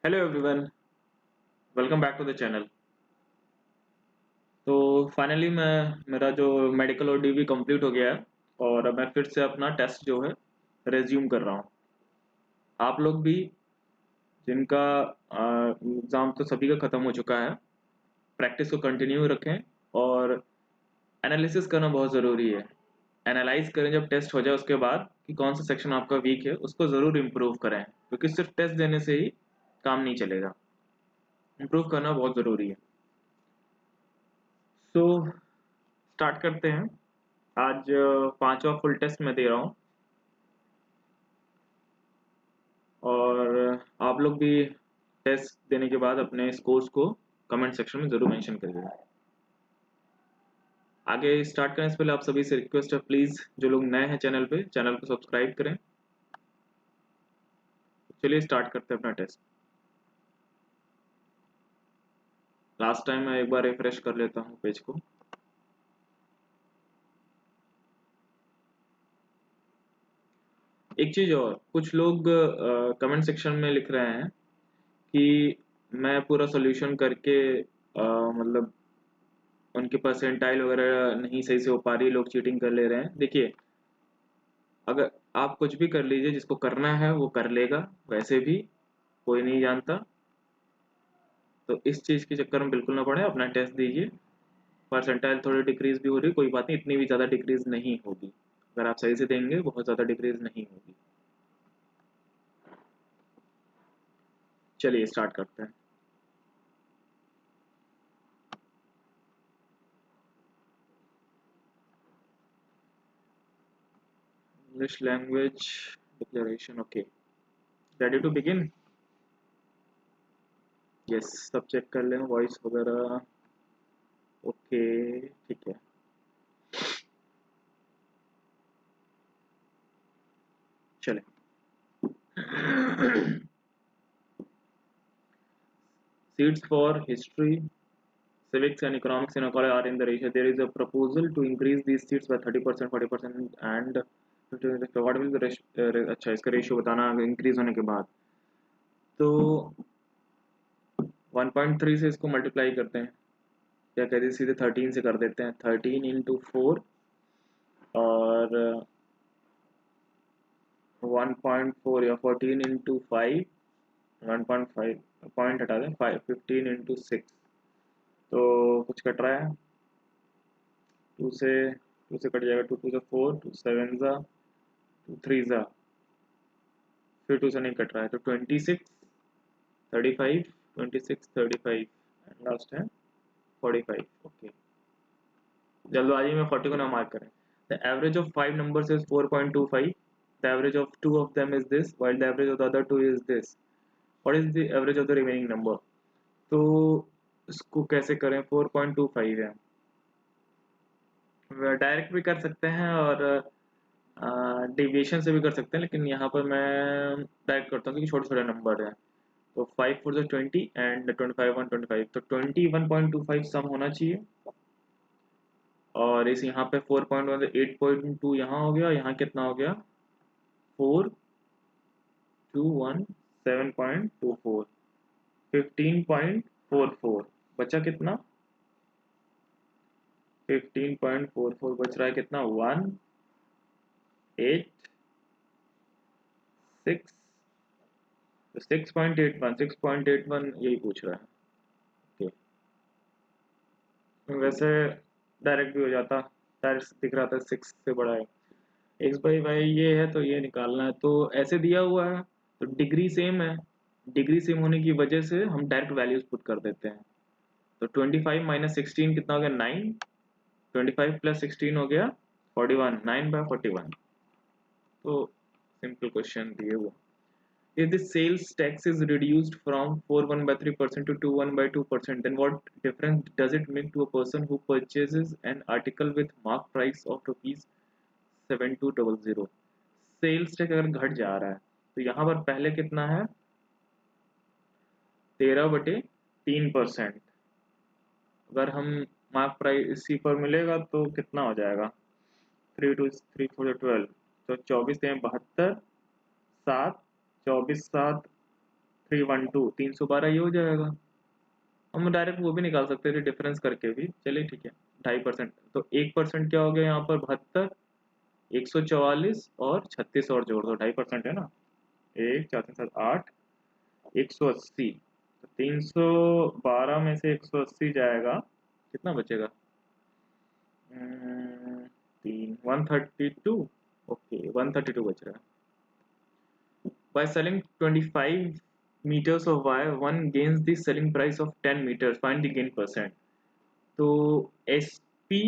Hello everyone, welcome back to the channel. तो finally मेरा जो मेडिकल और डीवी कंप्लीट हो गया है और अब मैं फिर से अपना टेस्ट जो है रेज्यूम कर रहा हूँ। आप लोग भी जिनका एग्ज़ाम तो सभी का ख़त्म हो चुका है, प्रैक्टिस को कंटिन्यू रखें और एनालिसिस करना बहुत ज़रूरी है। एनालाइज करें जब टेस्ट हो जाए उसके बाद कि कौन सा सेक्शन आपका वीक है, उसको ज़रूर इम्प्रूव करें, क्योंकि सिर्फ टेस्ट देने से ही काम नहीं चलेगा। इम्प्रूव करना बहुत ज़रूरी है। सो स्टार्ट करते हैं। आज पांचवा फुल टेस्ट मैं दे रहा हूँ और आप लोग भी टेस्ट देने के बाद अपने स्कोर्स को कमेंट सेक्शन में ज़रूर मेंशन करिएगा। आगे स्टार्ट करने से पहले आप सभी से रिक्वेस्ट है, प्लीज़ जो लोग नए हैं चैनल पे, चैनल को सब्सक्राइब करें। चलिए स्टार्ट करते हैं अपना टेस्ट। लास्ट टाइम मैं एक बार रिफ्रेश कर लेता हूँ पेज को। एक चीज़ और, कुछ लोग कमेंट सेक्शन में लिख रहे हैं कि मैं पूरा सोल्यूशन करके मतलब उनके परसेंटाइल वगैरह नहीं सही से हो पा रही, लोग चीटिंग कर ले रहे हैं। देखिए, अगर आप कुछ भी कर लीजिए, जिसको करना है वो कर लेगा, वैसे भी कोई नहीं जानता। तो इस चीज़ के चक्कर में बिल्कुल ना पड़े, अपना टेस्ट दीजिए। परसेंटाइल थोड़ी डिक्रीज भी हो रही, कोई बात नहीं, इतनी भी ज़्यादा डिक्रीज नहीं होगी। अगर आप सही से देंगे बहुत ज़्यादा डिक्रीज नहीं होगी। चलिए स्टार्ट करते हैं। English language declaration, okay, ready to begin. Yes, सब चेक कर लें, वॉइस वगैरह ओके, ठीक है। चलें। Seats for history, civics and economics in a college are in the ratio. There is a proposal to increase these seats by 30%, 40% and 50%. What will the अच्छा इसका ratio बताना इंक्रीज होने के बाद। तो 1.3 से इसको मल्टीप्लाई करते हैं, क्या कहते हैं, सीधे 13 से कर देते हैं। 13 इंटू 4 और 1.4 या 14 इंटू 5, 1.5 पॉइंट हटा दें, 15 इंटू 6, तो कुछ कट रहा है। टू से कट जाएगा, टू टू से 4, टू सेवन ज़ा, टू थ्री ज़ा, फिर टू से नहीं कट रहा है, तो 26, 35, 26, 35 एंड लास्ट है 45। ओके, जल्दबाजी में 40 को ना मार्क करें। The average of 5 numbers is 4.25. The average of 2 of them is this, while the average of the other 2 is this. What is the average of the remaining number? तो इसको कैसे करें, 4.25 है, डायरेक्ट भी कर सकते हैं और डेविएशन से भी कर सकते हैं, लेकिन यहाँ पर मैं डायरेक्ट करता हूँ क्योंकि छोटे छोटे नंबर हैं। तो 5 4 20 एंड 25 125, तो 21.25 सम होना चाहिए। और इस यहाँ पे 4.1, 8.2 यहाँ हो गया, यहाँ कितना हो गया, 4 2 1 7.24, 15.44 बचा कितना, 15.44 बच रहा है कितना, 1 8 6, तो 6.81 यही पूछ रहा है। ओके, वैसे डायरेक्ट भी हो जाता, डायरेक्ट दिख रहा था 6 से बड़ा है। एक्स बाई वाई ये है तो ये निकालना है, तो ऐसे दिया हुआ है तो डिग्री सेम है, डिग्री सेम होने की वजह से हम डायरेक्ट वैल्यूज पुट कर देते हैं। तो 25 माइनस 16 कितना हो गया, 9, 25 प्लस 16 हो गया 41, 9/41। तो सिंपल क्वेश्चन दिए हुआ। If the sales tax is reduced from 4.13% to 2.12%, then what difference does it make to a person who purchases an article with mark price of rupees 7200? Sales tax अगर घट जा रहा है तो यहाँ पर पहले कितना है, 13/3%। अगर हम मार्क प्राइस इसी पर मिलेगा तो कितना हो जाएगा, 3 2 3 4 12, तो 24 3 72, 7, 24 7 312 312 ये हो जाएगा। हम डायरेक्ट वो भी निकाल सकते थे डिफरेंस करके भी, चलिए ठीक है। 2.5%, तो 1% क्या हो गया यहाँ पर 72, 144 और 36 और जोड़ दो, 2.5% है ना। 1 4 3 7 8, 180, तो 312 में से 180 जाएगा, कितना बचेगा? 132, ओके 132 बच रहा है। By selling 25 meters of wire, one gains the selling price of 10 meters. Find the gain percent. तो SP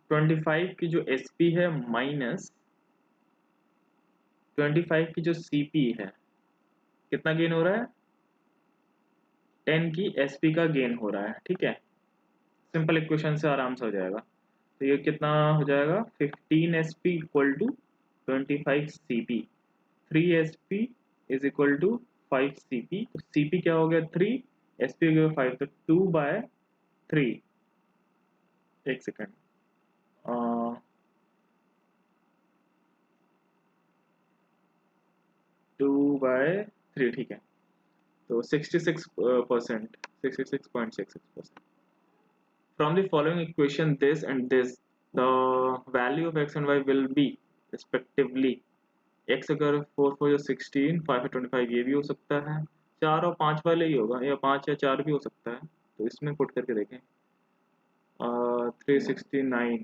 25 की जो SP है माइनस 25 की जो CP है, कितना गेन हो रहा है? 10 की SP का गेन हो रहा है, ठीक है। सिंपल इक्वेशन से आराम से हो जाएगा। तो ये कितना हो जाएगा? 15 SP equal to 25 CP, 3 SP is equal to 5 CP। तो CP क्या हो गया? 3, SP हो गया 5, तो 2/3। एक सेकेंड, 2/3, ठीक है। तो 66%, 66.66%। From the following equation, this and this, the value of x and y will be respectively x अगर 4 4 16, 5 25, ये भी हो सकता है। 4 और 5 वाले ही होगा, या 5 या 4 भी हो सकता है। तो इसमें पुट करके देखें। 369,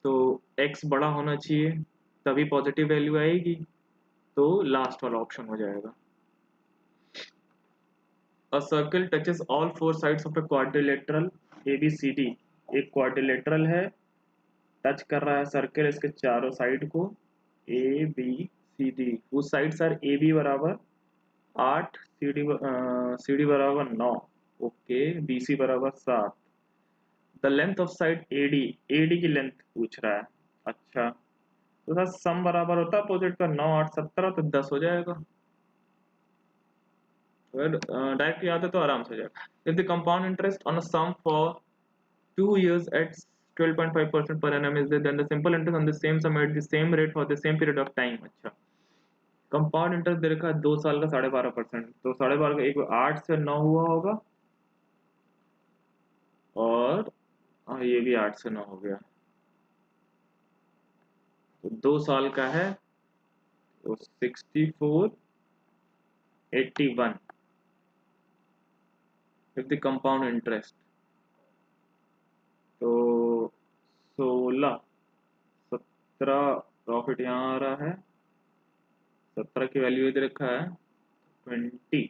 तो x बड़ा होना चाहिए तभी पॉजिटिव वैल्यू आएगी, तो लास्ट वाला ऑप्शन हो जाएगा। A circle touches all four sides of a quadrilateral ABCD। एक क्वाड्रिलेटरल है, टच कर रहा है सर्कल इसके चारों साइड को, ABCD, उस साइड्स आर AB बराबर 8, CD बराबर 9, ओके, BC बराबर 7। The length of side AD की लेंथ पूछ रहा है। अच्छा, तो सर सम बराबर होता है अपोजिट का, 9 8 17, तो 10 हो जाएगा। अगर डायरेक्ट याद है तो आराम से हो जाएगा। If the compound interest on a sum for 2 years at 12.5% per annum is there, then the simple interest on the same sum at the same rate for the same period of time। अच्छा, compound interest दे रखा है 2 साल का 12.5%, तो 12.5 का एक 8 से 9 हुआ होगा, और ये भी 8 से 9 हो गया, तो 2 साल का है, तो 64 81। इफ द कंपाउंड इंटरेस्ट, तो 16 17 प्रॉफिट यहाँ आ रहा है, 17 की वैल्यू दे रखा है 20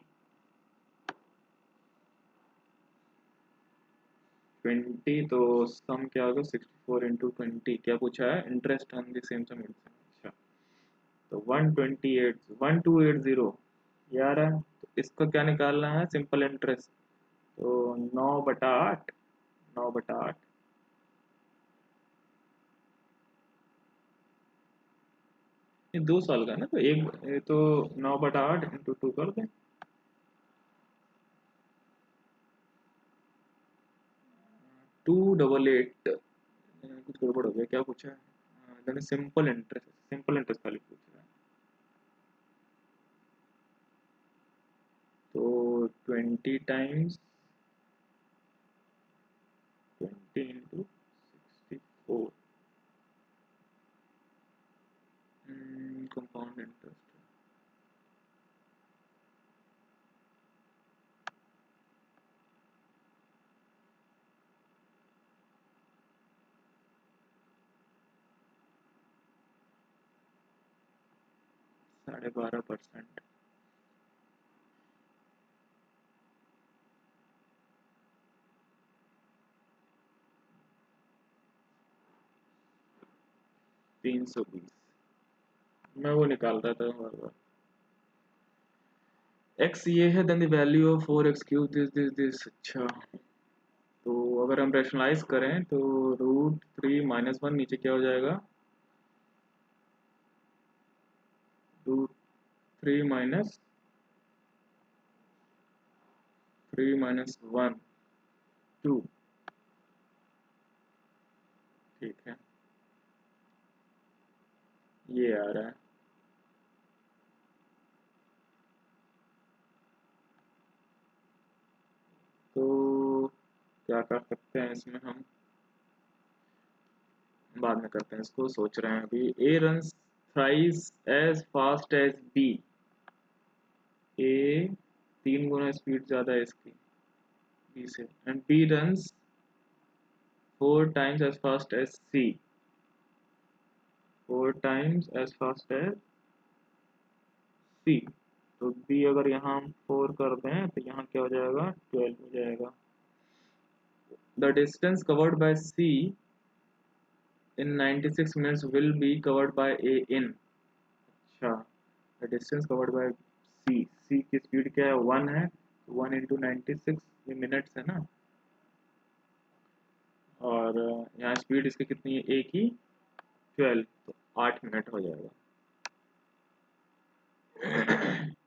20, तो सम क्या होगा? 64 इंटू 20, क्या पूछा है? इंटरेस्ट ऑन द सेम सम। अच्छा, तो 1280 ये आ रहा है, तो इसका क्या निकालना है? सिंपल इंटरेस्ट, तो 9/8, 9/8, ये 2 साल का ना, तो ये तो 9/8 इंटू 2 कर दें, 288। कुछ गड़बड़ हो गया, क्या पूछा है? सिंपल इंटरेस्ट खाली पूछ रहा है, तो 20 टाइम्स 20 इंटू 64 कंपाउंड इंटरेस्ट। -12%। 320, मैं वो निकाल रहा था बार बार। x ये है, then the value of 4x³ this. अच्छा, तो अगर हम रेशनलाइज करें तो √3 -1 नीचे क्या हो जाएगा? √3 माइनस 3 माइनस 1 2, ठीक है, ये आ रहा है। क्या कर सकते हैं इसमें हम, बाद में करते हैं, इसको सोच रहे हैं अभी। A runs thrice as fast as B, A 3 गुना स्पीड ज़्यादा है इसकी बी से, and B runs 4 times as fast as C, 4 times as fast as C. तो बी अगर यहाँ हम 4 कर दें तो यहाँ क्या हो जाएगा, 12 हो जाएगा। The distance covered by C in 96 minutes will be covered by A in, अच्छा, द डिस्टेंस कवर्ड बाय सी, सी की स्पीड क्या है 1 है, तो 1 इंटू 96, ये मिनट्स है ना, और यहाँ स्पीड इसकी कितनी है ए की 12, तो 8 मिनट हो जाएगा।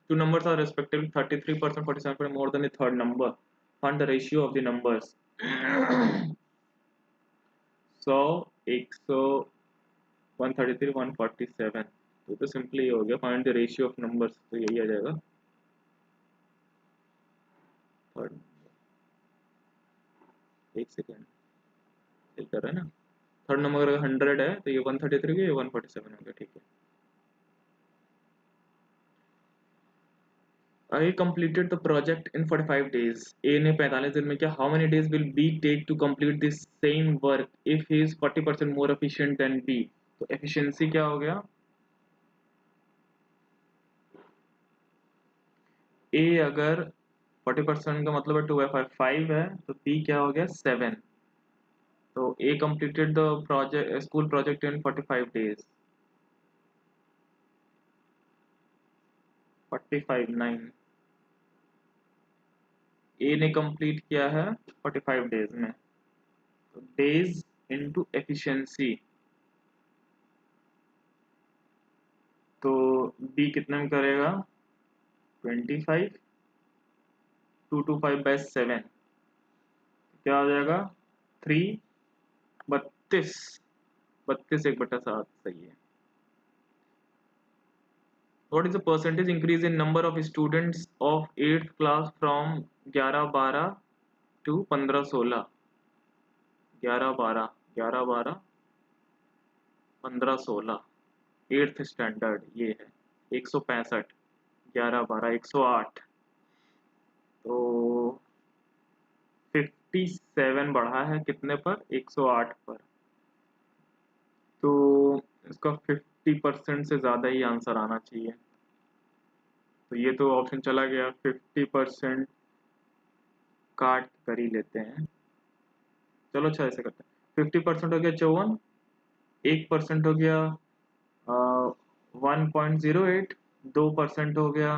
Two numbers are respectively 33%, 47% more than the third number. Find the ratio of the numbers. 100, 100, 133, 147, तो सिंपली हो गया, find the ratio of numbers, तो यही आ जाएगा थर्ड। एक सेकेंड, सही कर रहे हैं ना, थर्ड नंबर अगर 100 है तो ये 133 हो गया, ये 147 हो गया, ठीक है। I completed the project in 45 days. A ने 45 दिन में किया. How many days will B take to complete this same work if he is 40% more efficient than B? तो efficiency क्या हो गया, A अगर 40% का मतलब है 2 है, 5 है, तो B क्या हो गया 7। तो A completed the project school project in 45 days, 45 9, A ने कंप्लीट किया है 45 डेज में, तो डेज इनटू एफिशिएंसी, तो B कितने में करेगा 25, 225/7, क्या हो जाएगा 3, 32, 32/1/7, सही है। What is the percentage increase in number of students of 8th class from 11-12 to 15-16? 11-12, 11-12, 15-16, 8th standard ये है 165, 11-12 108, तो 57 बढ़ा है कितने पर 108 पर, तो इसका 50% से ज़्यादा ही आंसर आना चाहिए, तो ये तो ऑप्शन चला गया, 50% काट कर ही लेते हैं, चलो अच्छा ऐसे करते हैं, 50% हो गया 54, 1% हो गया 1.08, 2% हो गया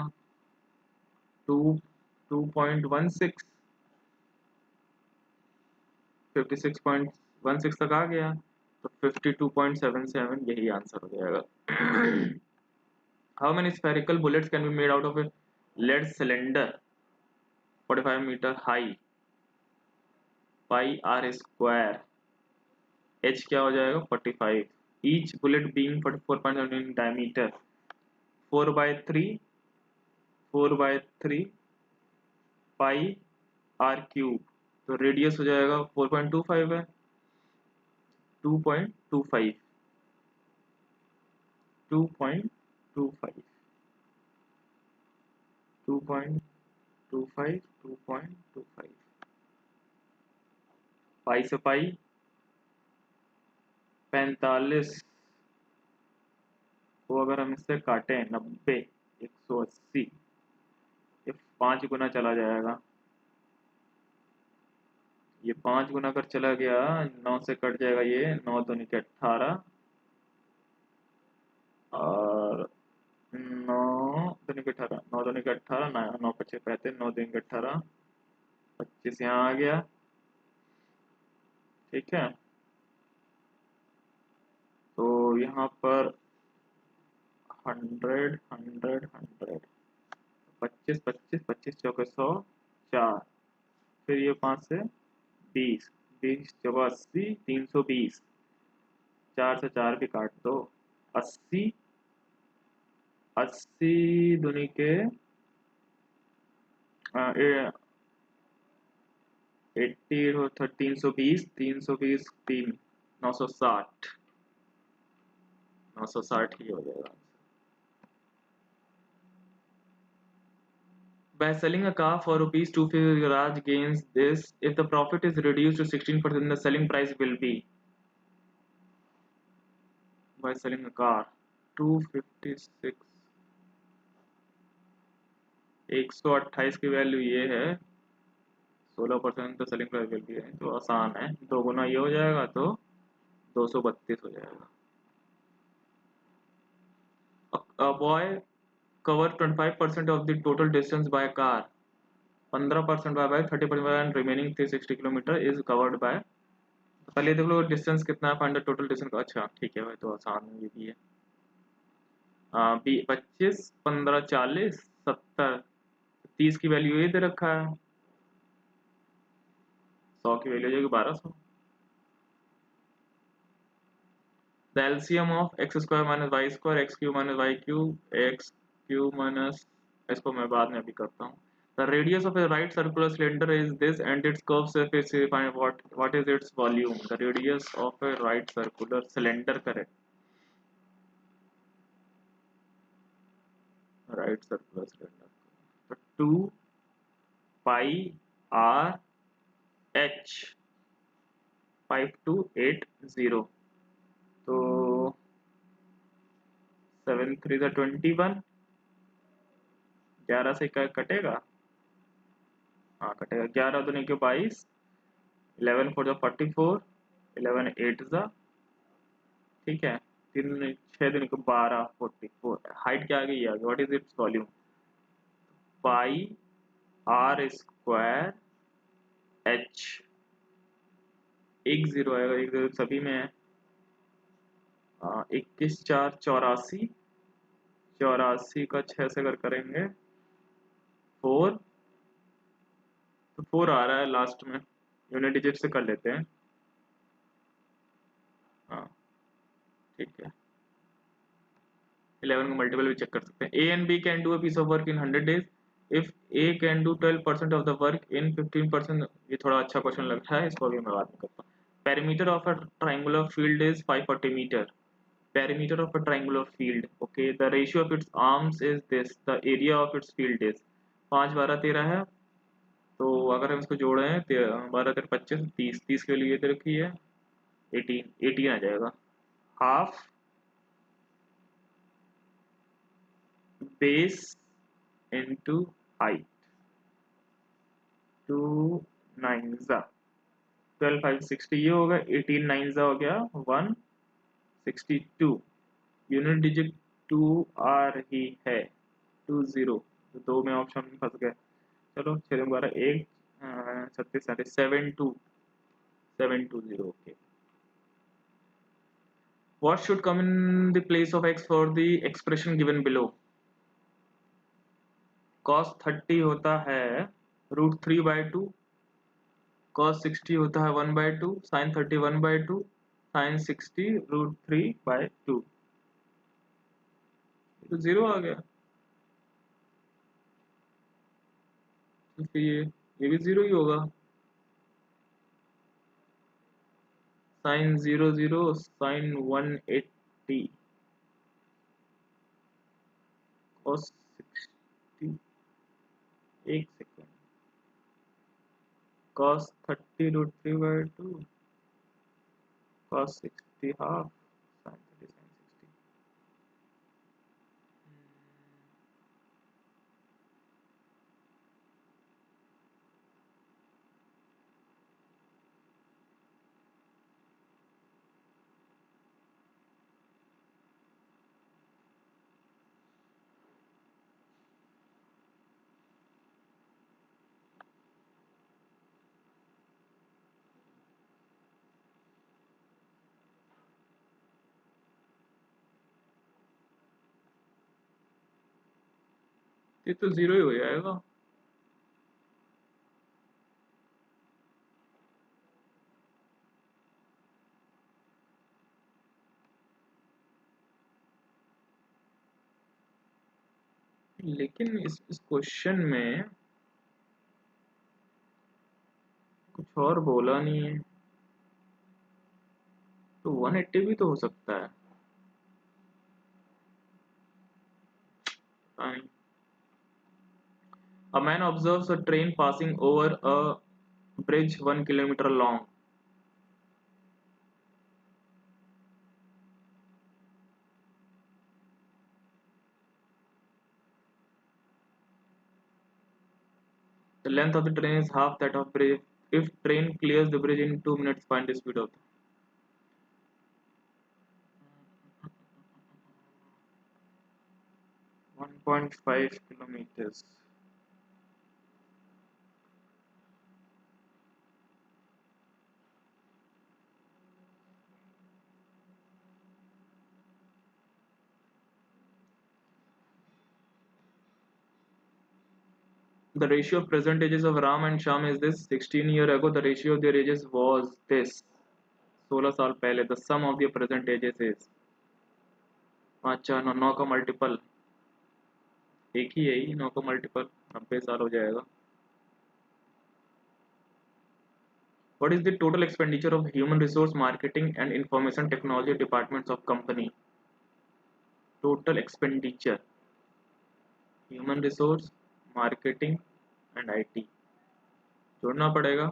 2.16, 56.16 तक आ गया, तो 52.77 यही आंसर हो जाएगा। How many spherical bullets can be made out of a lead cylinder 45 meter high? Pi r square, h क्या हो जाएगा 45, each bullet being 44.7 in diameter, 4/3, 4/3 pi r cube, तो रेडियस हो जाएगा 4.25 है, 2.25, 2.25, 2.25, 2.25, पाई से पाई 45 को अगर हम इससे काटें 90, 180, ये 5 गुना चला जाएगा, ये 5 गुना अगर चला गया 9 से कट जाएगा, ये 9 दूनी के 18, और 9 दूनी के 18, 9 दूनी के 18, 9 5 35, 9 दूनी के 18, 25 यहाँ आ गया, ठीक है। तो यहाँ पर 100, 100, 100, 25, 25, 25 चौके 100, 4, फिर ये 5 से 20, 20 चौका 80, 320, 4 से 4 भी काट दो, 80, 80 दूनी के 80 हो 320, 320 3 960, 960 ही हो जाएगा. By selling a car for rupees 250, Raj gains this. If the profit is reduced to 16%, the selling price will be. By selling a car 256, 128 की वैल्यू ये है, 16% तो सेलिंग प्राइस विल बी है, तो आसान है, दो गुना ये हो जाएगा तो 232 हो जाएगा. A boy cover 25% of the total distance by car, 15% by bike, 30% by and remaining 360 kilometre is covered by. तो पहले देख लो डिस्टेंस कितना है, फाइंड द टोटल डिस्टेंस. अच्छा ठीक है भाई, तो आसान है, ये भी है. 25, 15, 40, 70, 30 की वैल्यू ये दे रखा है, 100 की वैल्यू हो जाएगी 1200. The LCM of x square minus y square, x cube minus y cube, x cube minus, इसको मैं बाद में अभी करता हूँ. The radius of a right circular cylinder is this and its curved surface, find what is its volume. The radius of a right circular cylinder, correct. Right circular cylinder. So 2 pi r h 5280. तो 7 3 21, 11 से क्या कटेगा, हाँ कटेगा, 11 दूनी के 22, 11 4 44, 11 8 जा, ठीक है, 3 6 दूनी के 12, 44. हाइट क्या आ गई है, what is its volume, pi r square h, एक जीरो आएगा, एक जीरो सभी में है. 21 4 84, 84 का 6 से अगर करेंगे 4, तो 4 आ रहा है लास्ट में, यूनिट डिजिट से कर लेते हैं. हाँ ठीक है, 11 का मल्टीपल भी चेक कर सकते हैं. A and B can do a piece of work in 100 days. If A can do 12% of the work in 15%. ये थोड़ा अच्छा क्वेश्चन लग रहा है, इसको अभी मैं बात में करता हूँ. Perimeter of a triangular field is 540 metre. Perimeter of a triangular field, okay, the ratio of its arms is this, the area of its field is 5 12 13 है. तो अगर हम इसको जोड़े हैं 12 13 25, 30, 30 के लिए दे रखी है 18, 18 आ जाएगा. हाफ बेस इंटू हाइट, 2 9 जा 12 5 60, ये होगा 18 9 जा हो गया 162. यूनिट डिजिट 2 आ रही है 20, तो दो में ऑप्शन में फंस गए. चलो 6 12 1 36 72 720, okay. What should come in the place of x for the expression given below? cos 30 होता है √3/2, cos 60 होता है 1/2, sin 30 1/2, sin 60 √3/2. तो जीरो आ गया, तो फिर ये भी जीरो ही होगा. sin 0 0, sin 180, cos 60, एक second, cos 30 √3/2, cos 60 half, sin 30 sin 60. ये तो जीरो ही हो जाएगा. लेकिन इस क्वेश्चन में कुछ और बोला नहीं है, तो 180 भी तो हो सकता है, पता नहीं। A man observes a train passing over a bridge 1 kilometer long. The length of the train is half that of bridge. If train clears the bridge in 2 minutes, find the speed of the 1.5 kilometers. The ratio of present ages of Ram and Sham is this. 16 years ago, the ratio of their ages was this. 16 साल पहले. The sum of their present ages is. अच्छा, 9 का multiple एक ही है ही, 9 का multiple 90 साल हो जाएगा. What is the total expenditure of human resource marketing and information technology departments of company? Total expenditure, human resource, marketing and IT. जोड़ना पड़ेगा.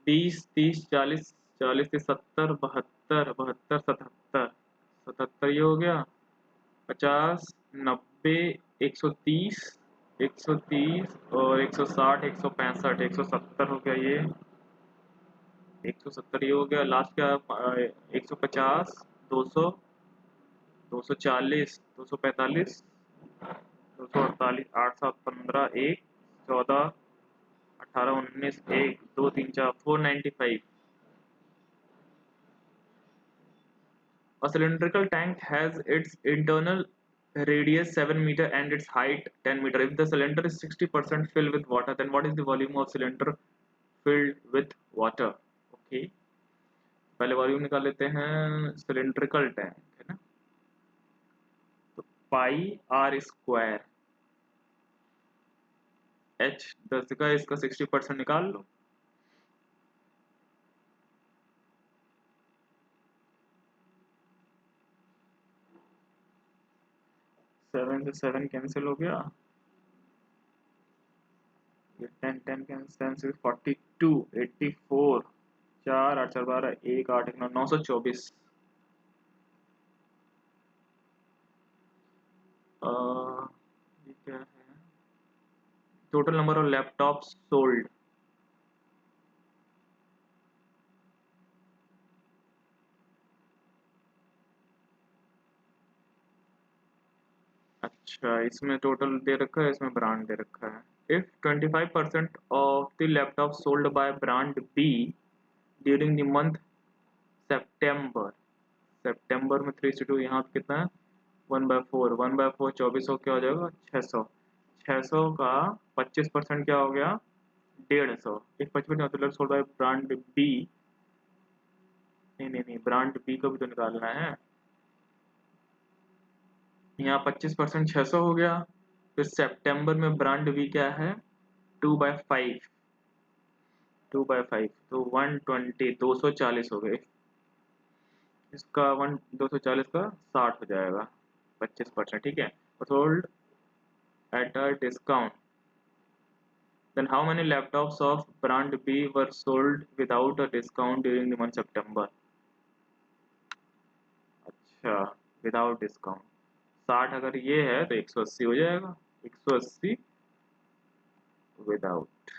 20, 30, 40, 40 से 70, 72, 72, 77, 77 ये हो गया. 50, 90, 130, 130 और 160, 165, 170 हो गया ये. 170 ये हो गया. लास्ट क्या? 150, 200, 240, 245, 248, 8, 7, 15, 1, 14, 18, 19, 1, 2, 3, 4, 495. A cylindrical tank has its internal radius 7 meter and its height 10 meter. If the cylinder is 60% filled with water, then what is the volume of cylinder filled with water? Okay. पहले volume निकाल लेते हैं. Cylindrical tank है ना, तो पाई r square H 10 का, इसका 60% निकाल लो. 7 से 7 कैंसिल हो गया. ये 10 10 कैंसिल. 42, 84, 4, 8, 4, 12, 1, 8, 1, 9, 924. ये क्या है? Total number of laptop sold. अच्छा, इसमें टोटल दे रखा है, इसमें ब्रांड दे रखा है. If 25% off the laptop sold by brand B during the month September. सितंबर में 3 से 2 यहाँ पे कितना है? 1/4. 1/4 2400 क्या हो जाएगा? 600. 600 का 25% क्या हो गया? 150. एक 25 मतलब सोल्ड बाय ब्रांड बी. नहीं नहीं नहीं, ब्रांड बी को भी तो निकालना है. यहाँ 25% 600 हो गया. फिर सितंबर में ब्रांड बी क्या है? 2/5. 2/5 तो 120, 240 हो गए. इसका 240 का 60 हो जाएगा. 25%. ठीक है. Sold at a discount. Then how many laptops of brand B were sold without a discount during the month September? अच्छा, विदाउट डिस्काउंट. 60 अगर ये है तो 180 हो जाएगा. 180 without.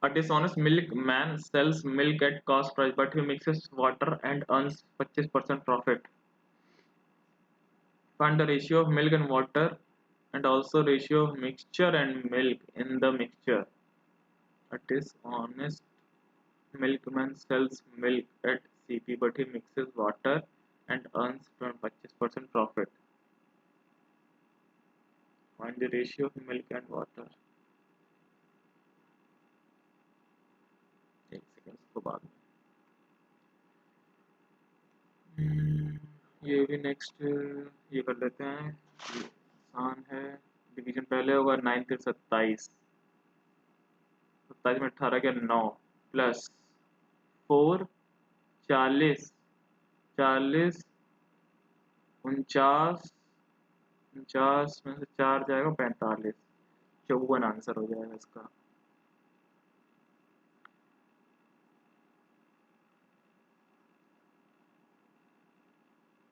A dishonest milkman sells milk at cost price, but he mixes water and earns 25% profit. Find the ratio of milk and water and also ratio of mixture and milk in the mixture. A dishonest milkman sells milk at CP, but he mixes water and earns 25% profit. Find the ratio of milk and water. एक second इसको बाद में. ये भी next ये कर लेते हैं. ये आसान है. डिवीजन पहले होगा, 9 3 27, 27 में 18 क्या 9, प्लस 4 40, 40 49, 49 में से 4 जाएगा 45, 54 आंसर हो जाएगा इसका।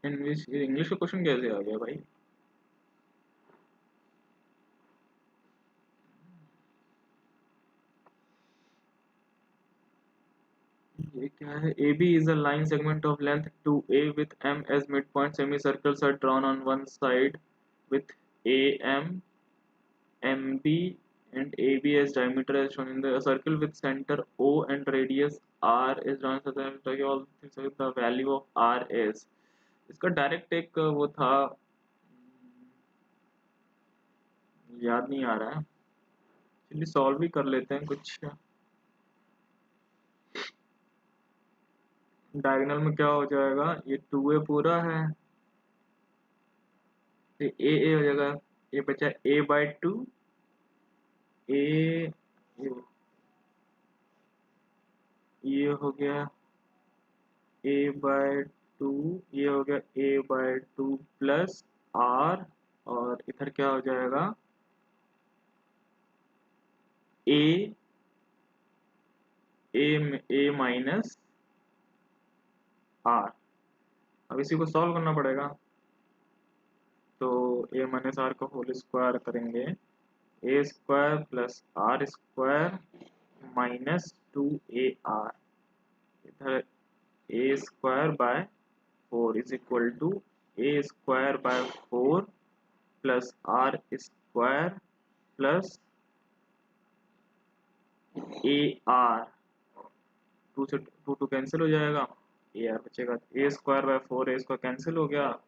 इंग्लिश का क्वेश्चन कैसे आ गया भाई? ये क्या है? AB is a line segment of length 2A with M as midpoint. Semicircles are drawn on one side with AM, MB and AB as diameter as shown in the circle with center O and radius R is drawn so that all the value of R is. इसका direct एक वो था, याद नहीं आ रहा है, चलिए solve भी कर लेते हैं। कुछ डायगोनल में क्या हो जाएगा, ये 2A पूरा है, ए हो जाएगा, ये बचा A/2, ए ये हो गया A/2, ये हो गया A/2 प्लस R, और इधर क्या हो जाएगा A माइनस R। अब इसी को सॉल्व करना पड़ेगा, तो A माइनस R का होल स्क्वायर करेंगे, A square plus R square minus 2AR, इधर A square by 4 is equal to A square by 4 plus R square plus AR, 2 से 2 कैंसिल हो जाएगा, AR बचेगा, A square by 4 A square cancel हो गया,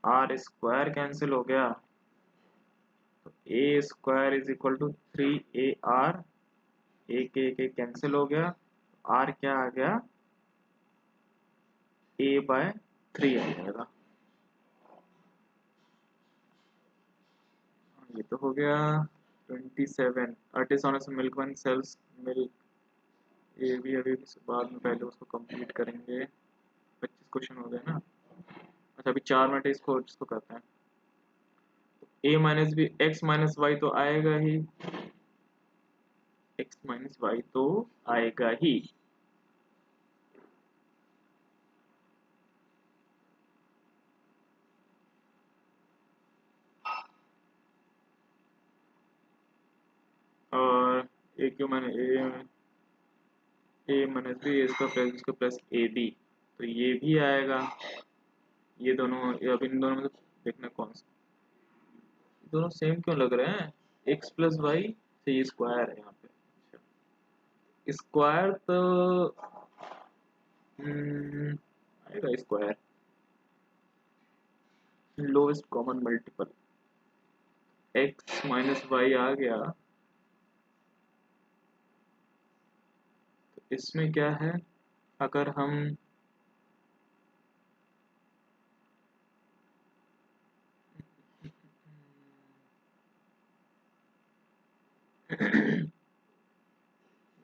R square cancel हो गया, तो A square is equal to 3AR, A के कैंसिल हो गया, R क्या आ गया A/3 आ जाएगा। ये तो हो गया 27। अर्टिसोनस मिल्क वन सेल्स मिल्क, ये भी अभी बाद में, पहले उसको कंप्लीट करेंगे। 25 क्वेश्चन हो गए ना। अच्छा अभी 4 मिनट इसको इसको करते हैं। A minus b x minus y तो आएगा ही, एक्स माइनस वाई तो आएगा ही। और ए क्यू माइनस ए माइनस बी इसका प्लस ए बी, तो ये भी आएगा। ये दोनों, अब इन दोनों में से देखना कौन सा, दोनों सेम क्यों लग रहे हैं, एक्स प्लस वाई से ये स्क्वायर है यहाँ पे, स्क्वायर तो आएगा square, lowest common multiple X minus Y आ गया, तो इसमें क्या है, अगर हम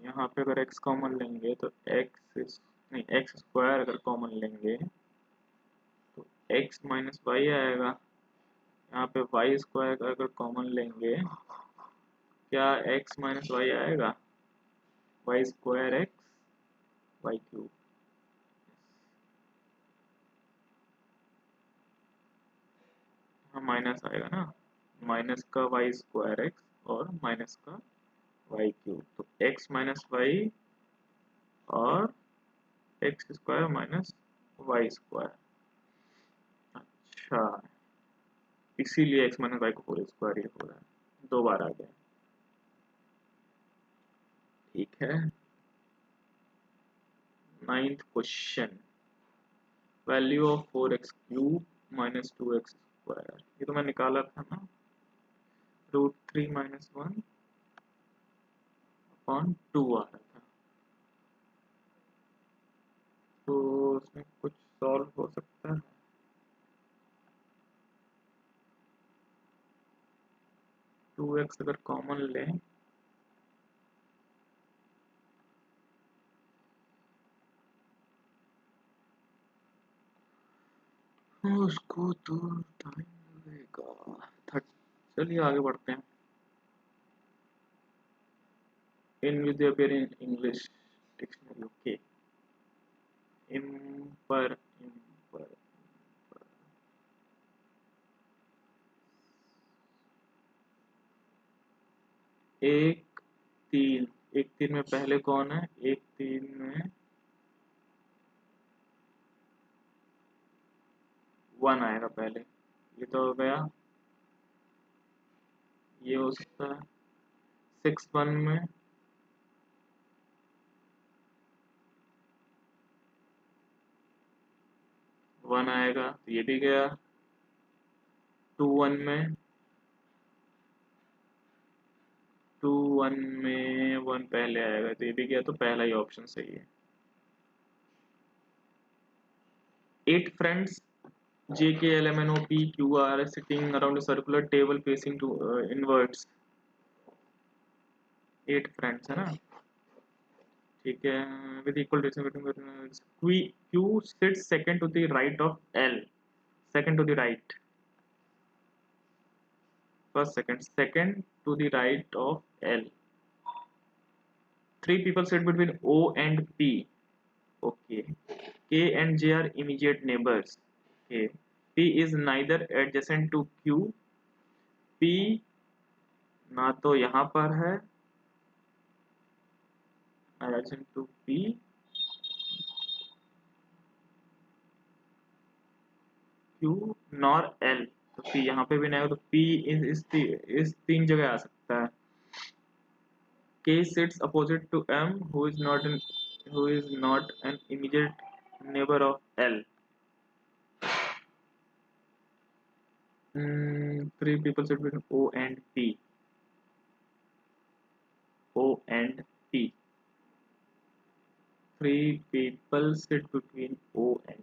यहाँ पे अगर x कॉमन लेंगे तो नहीं एक्स स्क्वायर अगर कॉमन लेंगे तो x माइनस वाई आएगा। यहाँ पे वाई स्क्वायर अगर कॉमन लेंगे, क्या x माइनस वाई आएगा, y square x y cube, हाँ माइनस आएगा ना, माइनस का वाई स्क्वायर एक्स और माइनस का वाई क्यूब, तो x माइनस वाई और x square minus y square. अच्छा इसीलिए एक्स माइनस वाई को होल स्क्वायर ये हो रहा है, 2 बार आ गया। ठीक है, 9th question, value of 4x cube minus 2x square, ये तो मैं निकाला था ना, √3 माइनस 1 अपॉन 2 आ रहा था, तो उसमें कुछ सॉल्व हो सकता है। x अगर कॉमन लें उसको तो टाइम लगेगा। चलिए आगे बढ़ते हैं। In with appear in English dictionary, okay। Impure impure एक तीन, एक तीन में पहले कौन है? एक तीन में वन आएगा पहले, ये तो हो गया। ये हो सकता है सिक्स वन में वन आएगा, तो ये भी गया। टू वन में टू वन में वन पहले आएगा, तो ये भी गया, तो पहला ही ऑप्शन सही है। 8 friends J K L M N O P Q R sitting around a circular table facing to inwards। 8 friends है ना, ठीक है। with equal distance between Q sits second to the right of L, second to the right, first second to the right of L। 3 people sit between O and P, okay। K and J are immediate neighbors, okay। P is neither adjacent to Q, P ना तो यहाँ पर है adjacent to P, Q nor L, तो P यहाँ पे भी नहीं होगा, तो P इस तीन जगह आ सकता है। K sits opposite to M who is not an immediate neighbor of L। Three people sit between O and P, O and P, three people sit between O and P।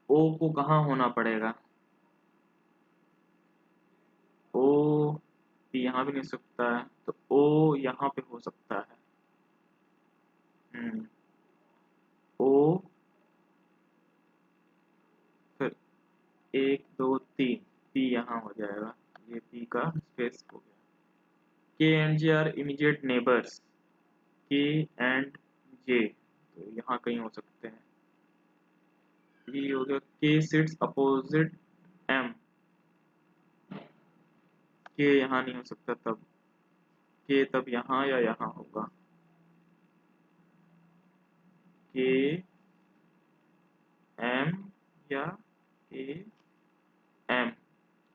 O को कहाँ होना पड़ेगा? O P यहाँ भी नहीं सकता है, तो O यहाँ पे हो सकता है। O फिर एक दो तीन, P यहाँ हो जाएगा, ये P का स्पेस हो गया। K and J are immediate neighbors, K and J तो यहाँ कहीं हो सकते हैं। ये हो गया K sits opposite M, K यहाँ नहीं हो सकता, तब K तब यहाँ या यहाँ होगा। K M या K M,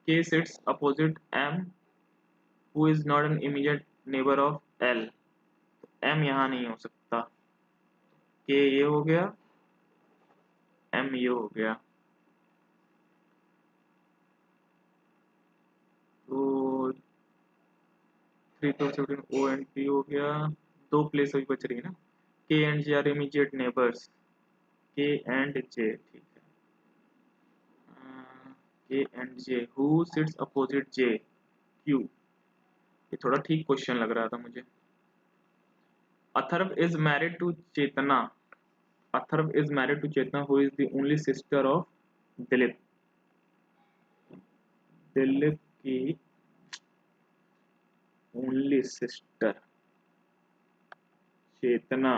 K sits opposite M who is not an immediate neighbor of L, तो M यहाँ नहीं हो सकता। K ये हो गया, M ये हो गया, तो 3 तो O and P हो गया। दो प्लेस अभी बच रही है ना, K and J are immediate neighbors, K and J, ठीक है। K and J who sits opposite J, Q, ये थोड़ा ठीक क्वेश्चन लग रहा था मुझे। Atharva is married to Chetna, Atharva is married to Chetna who is the only sister of Dilip. Dilip की only sister Chetna,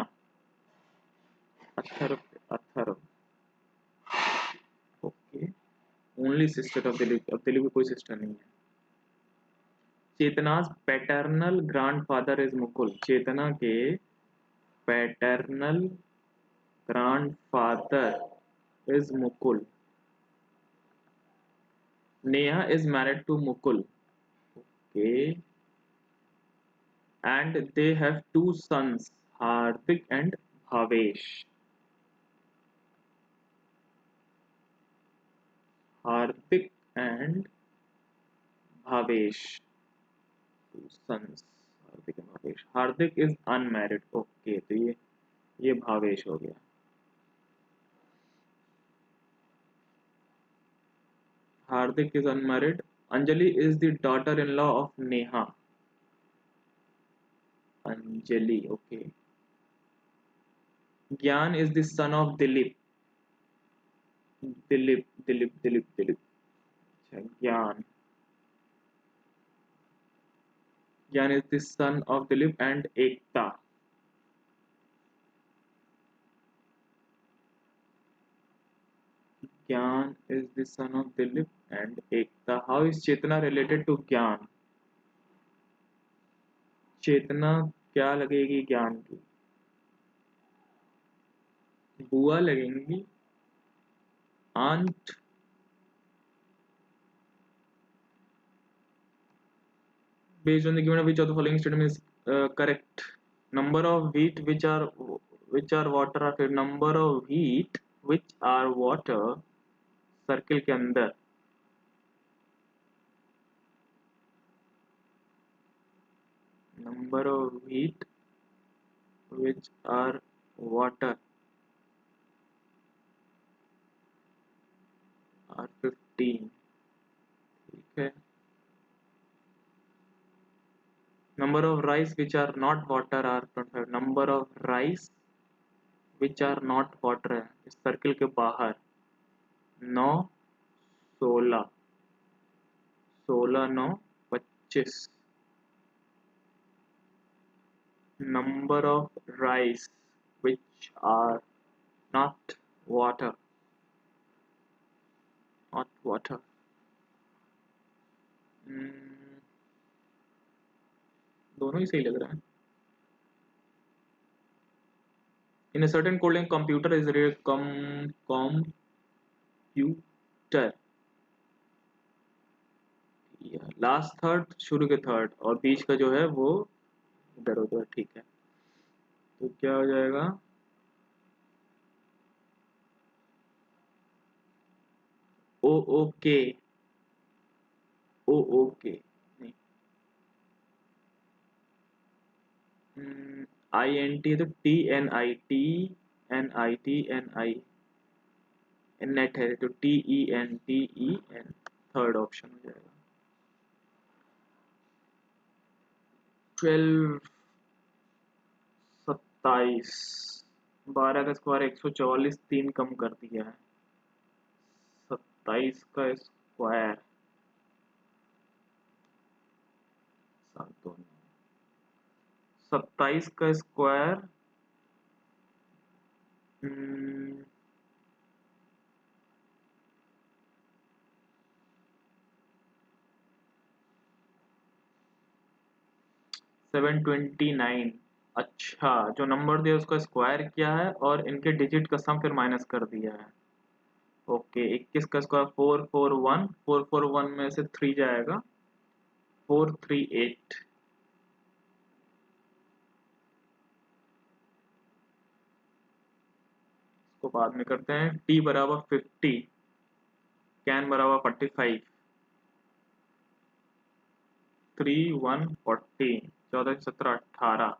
Atharva Atharva okay, only sister of Dilip, अब दिलीप की कोई सिस्टर नहीं है। Chetna's paternal grandfather is Mukul, Chetna के paternal grandfather is Mukul. Neha is married to Mukul, okay, and they have two sons, Hardik and Bhavesh। Hardik and Bhavesh, two sons, Hardik and Bhavesh। Hardik is unmarried, okay, तो ये भावेश हो गया। Hardik is unmarried Anjali is the daughter in law of Neha. Anjali, okay. Gyan is the son of Dilip. Dilip Dilip Dilip Dilip. अच्छा, Gyan. Gyan is the son of Dilip and Ekta. Gyan is the son of Dilip and Ekta. How is Chetna related to ज्ञान? चेतना क्या लगेगी ज्ञान की? बुआ लगेंगी. Aunt. Based on the given which of the following statement is correct? Number of wheat which are water are filled. Number of wheat which are water circle के अंदर. Number of wheat which are water are 15. ठीक है. Number of rice which are not water are 25. Number of rice which are not water है इस circle के बाहर. 9, 16. 16, 9, 25. Number of rice which are not water. Not water. दोनों ही सही लग रहा है. In a certain coding, computer is real computer. Last third, शुरू के थर्ड, और बीच का जो है वो इधर उधर. ठीक है. तो क्या हो जाएगा? ओ ओके. ओ ओके नहीं. आई एन टी तो T N I T N I T N I net है तो T E N third option हो जाएगा. 12, 27. 12 का स्क्वायर 144. 3 कम कर दिया है. 27 का स्क्वायर 27 का स्क्वायर 729. अच्छा, जो नंबर दिया उसका स्क्वायर किया है और इनके डिजिट का सम फिर माइनस कर दिया है. ओके. 21 का स्क्वायर 441. 441 में से 3 जाएगा. 438. इसको बाद में करते हैं. t बराबर 50. कैन बराबर 45. 3, 1, 40. 14, 17, 18.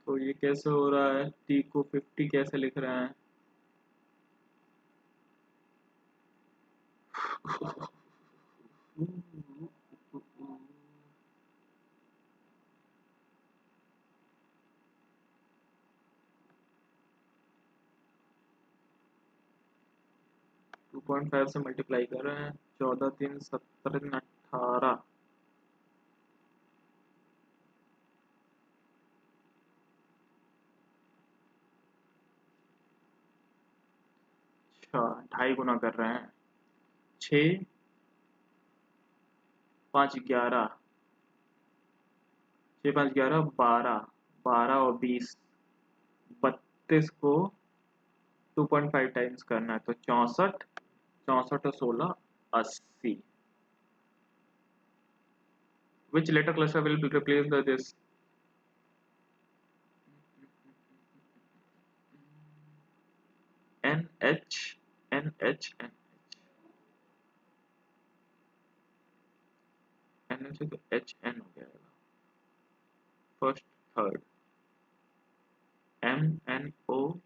तो ये कैसे हो रहा है? t को 50 कैसे लिख रहे हैं? टू 2.5 से मल्टीप्लाई कर रहे हैं. 14, 3, 17, 18. अच्छा, 2.5 गुना कर रहे हैं. 6, 5, 11. 6, 5, 11, 12. 12 और 20. 32 को 2.5 टाइम्स करना है तो 64. 64 और 16, 80. Which letter cluster will replace this? NH, NH, NH. NH तो HN हो जाएगा. First, third. MNOPQ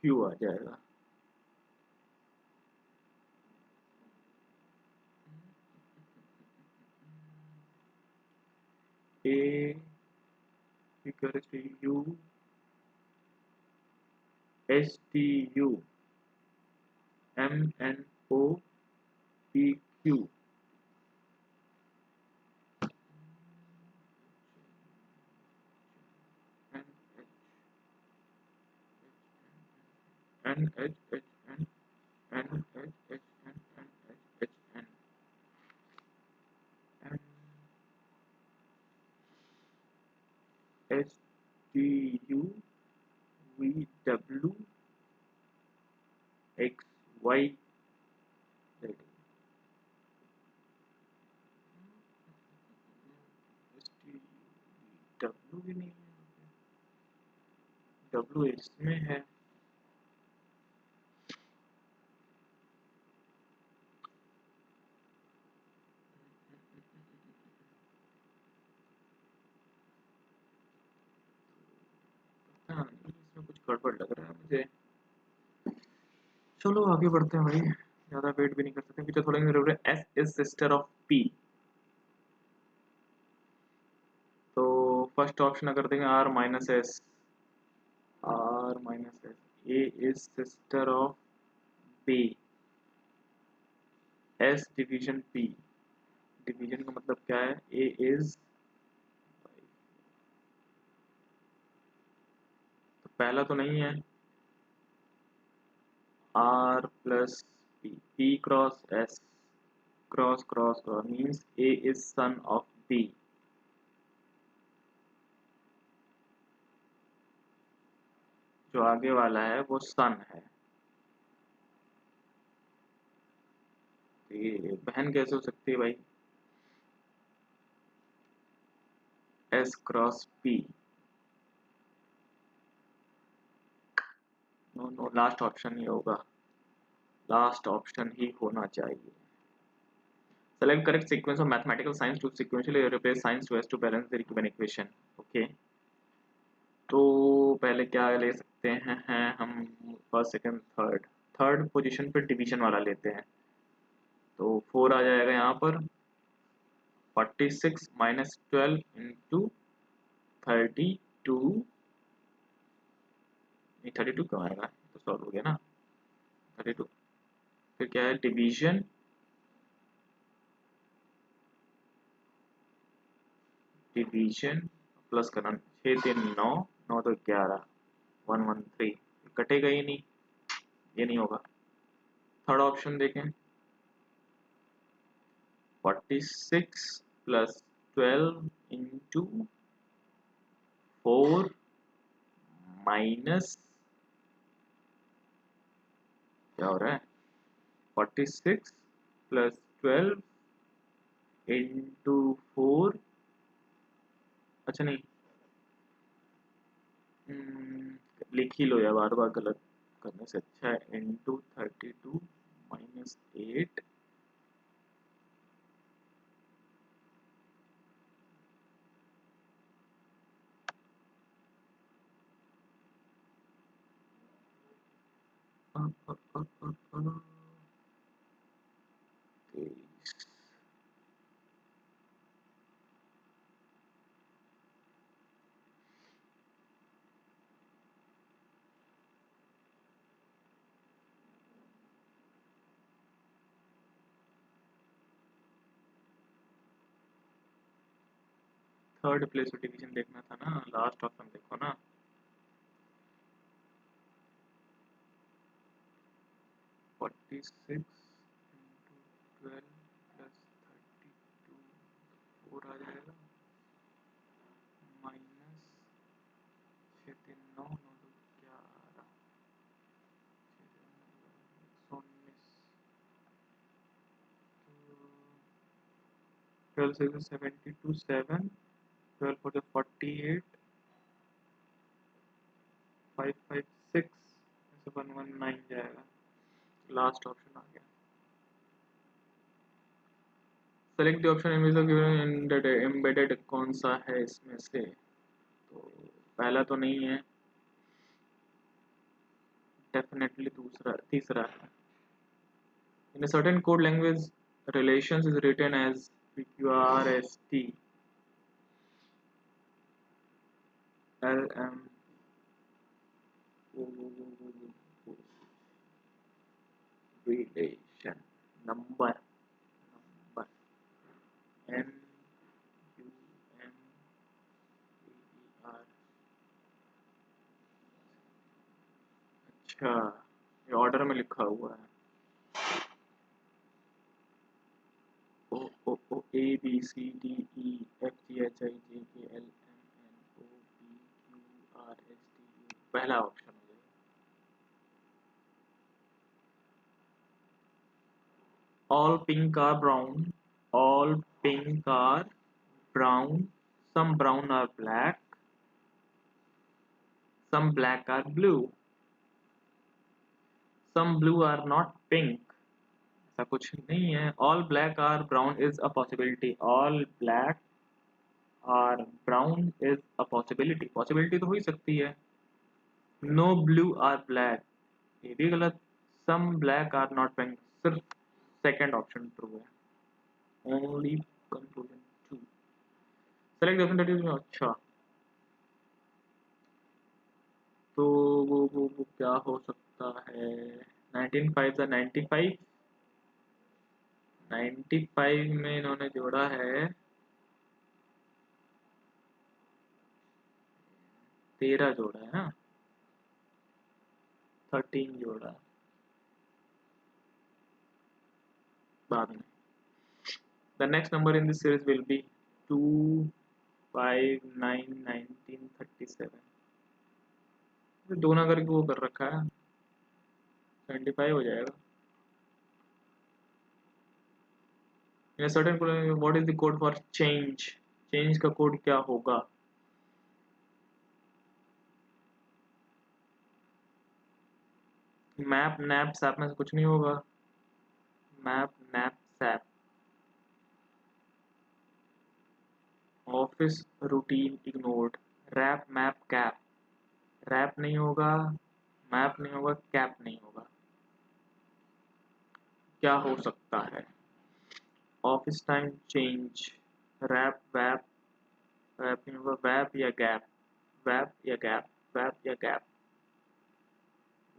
क्यू आ जाएगा। A equals to U STU MNOPQ STU VW XY W भी नहीं है, W इसमें है। हाँ, इसमें कुछ गड़बड़ लग रहा है मुझे। चलो आगे बढ़ते हैं भाई, ज्यादा वेट भी नहीं कर सकते। पीछे थोड़ा S is sister of P. तो फर्स्ट ऑप्शन अगर देंगे R minus S, A is sister of B, S division P. Division का मतलब क्या है? ए इज, तो पहला तो नहीं है, R plus P, P cross S, cross cross cross means A is son of B. जो आगे वाला है वो सन है, तो ये बहन कैसे हो सकती है भाई? S cross P, no no, last option ही होगा, लास्ट ऑप्शन ही होना चाहिए। Select correct sequence of mathematical signs to sequentially replace signs to S to balance the given equation. Okay, तो पहले क्या ले सकते हैं हम? First second third, third position पे डिवीजन वाला लेते हैं, तो 4 आ जाएगा यहाँ पर। 46 माइनस 12 इंटू 32, नहीं 32 क्यों आएगा, तो सॉल्व हो गया ना 32। फिर क्या है? डिवीजन, डिवीजन प्लस करना, 6 3 9, 9 तो 11, 113, कटेगा ही नहीं, ये नहीं होगा। थर्ड ऑप्शन देखें, 46 प्लस 12 इंटू 4 माइनस, क्या हो रहा है? 46 प्लस 12 इंटू 4, अच्छा नहीं, लिख ही लो या बार बार गलत करने से अच्छा है। इंटू 32 माइनस 8, थर्ड प्लेस पे डिवीजन देखना था ना, लास्ट ऑप्शन देखो ना। 46 इंटू 12 प्लस 32, 4 आ जाएगा, माइनस 6 3 9 9 2 11, 119, 12 6 72 7, 12 4 48, 556, 119 जाएगा। लास्ट ऑप्शन आ गया। सेलेक्ट द ऑप्शन एम्बेडेड कौन सा है इसमें से? तो पहला तो नहीं है, डेफिनेटली तीसरा है। In a certain code language, relations is written as PQRST LM relation number N U M B E R। अच्छा, ये ऑर्डर में लिखा हुआ है। O O O A B C D E F G H I J K L M N O P Q R S T U, पहला option हो जाएगा। All pink are brown. All pink are brown. Some brown are black. Some black are blue. Some blue are not pink. ऐसा कुछ नहीं है। All black are brown is a possibility. All black are brown is a possibility. Possibility तो हो ही सकती है। No blue are black, ये भी गलत। Some black are not pink, सिर्फ सेकंड ऑप्शन ट्रू है। Only conclusion 2। Select the option that is अच्छा, तो वो क्या हो सकता है। 19 5 95, 95 में इन्होंने जोड़ा है 13 जोड़ा है ना, 13 जोड़ा बाद में। The next number in this series will be 2 5 9 19 37। दो ना करके वो कर रखा है, 75 हो जाएगा। In a certain code, what is the code for change? Change का कोड क्या होगा? मैप नैप सैप में से कुछ नहीं होगा। Map nap sap. Office routine ignored. Rap map cap. Rap नहीं होगा, मैप नहीं होगा, कैप नहीं होगा। क्या हो सकता है? Office time change. रैप वैप, वैप नहीं होगा, वैप या गैप, वैप या गैप, वैप या गैप,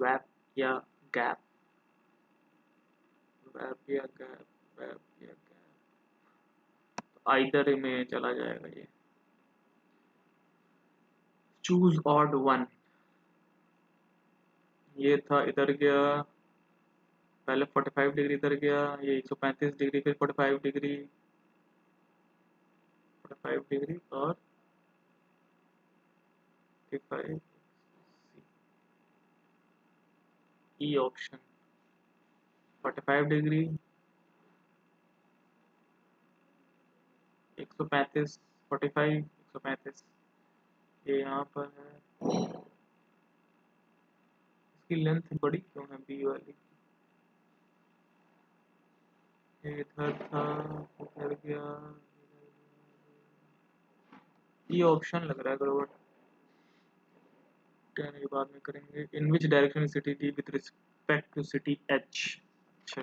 वैप या गैप, वैप या गैप, वैप या गैप। आइदर में चला जाएगा ये। Choose odd one. ये था इधर गया, पहले 45 डिग्री इधर गया, ये 135 डिग्री, फिर 45 डिग्री, 45 डिग्री और 55 ई ऑप्शन। 45 डिग्री, 135, 45 135, ये यहाँ पर है। इसकी लेंथ बड़ी क्यों है बी वाली? ये इधर था, इधर गया, ये ऑप्शन लग रहा है गड़बड़। ये बाद में करेंगे। In which direction city D with respect to city H. अच्छा,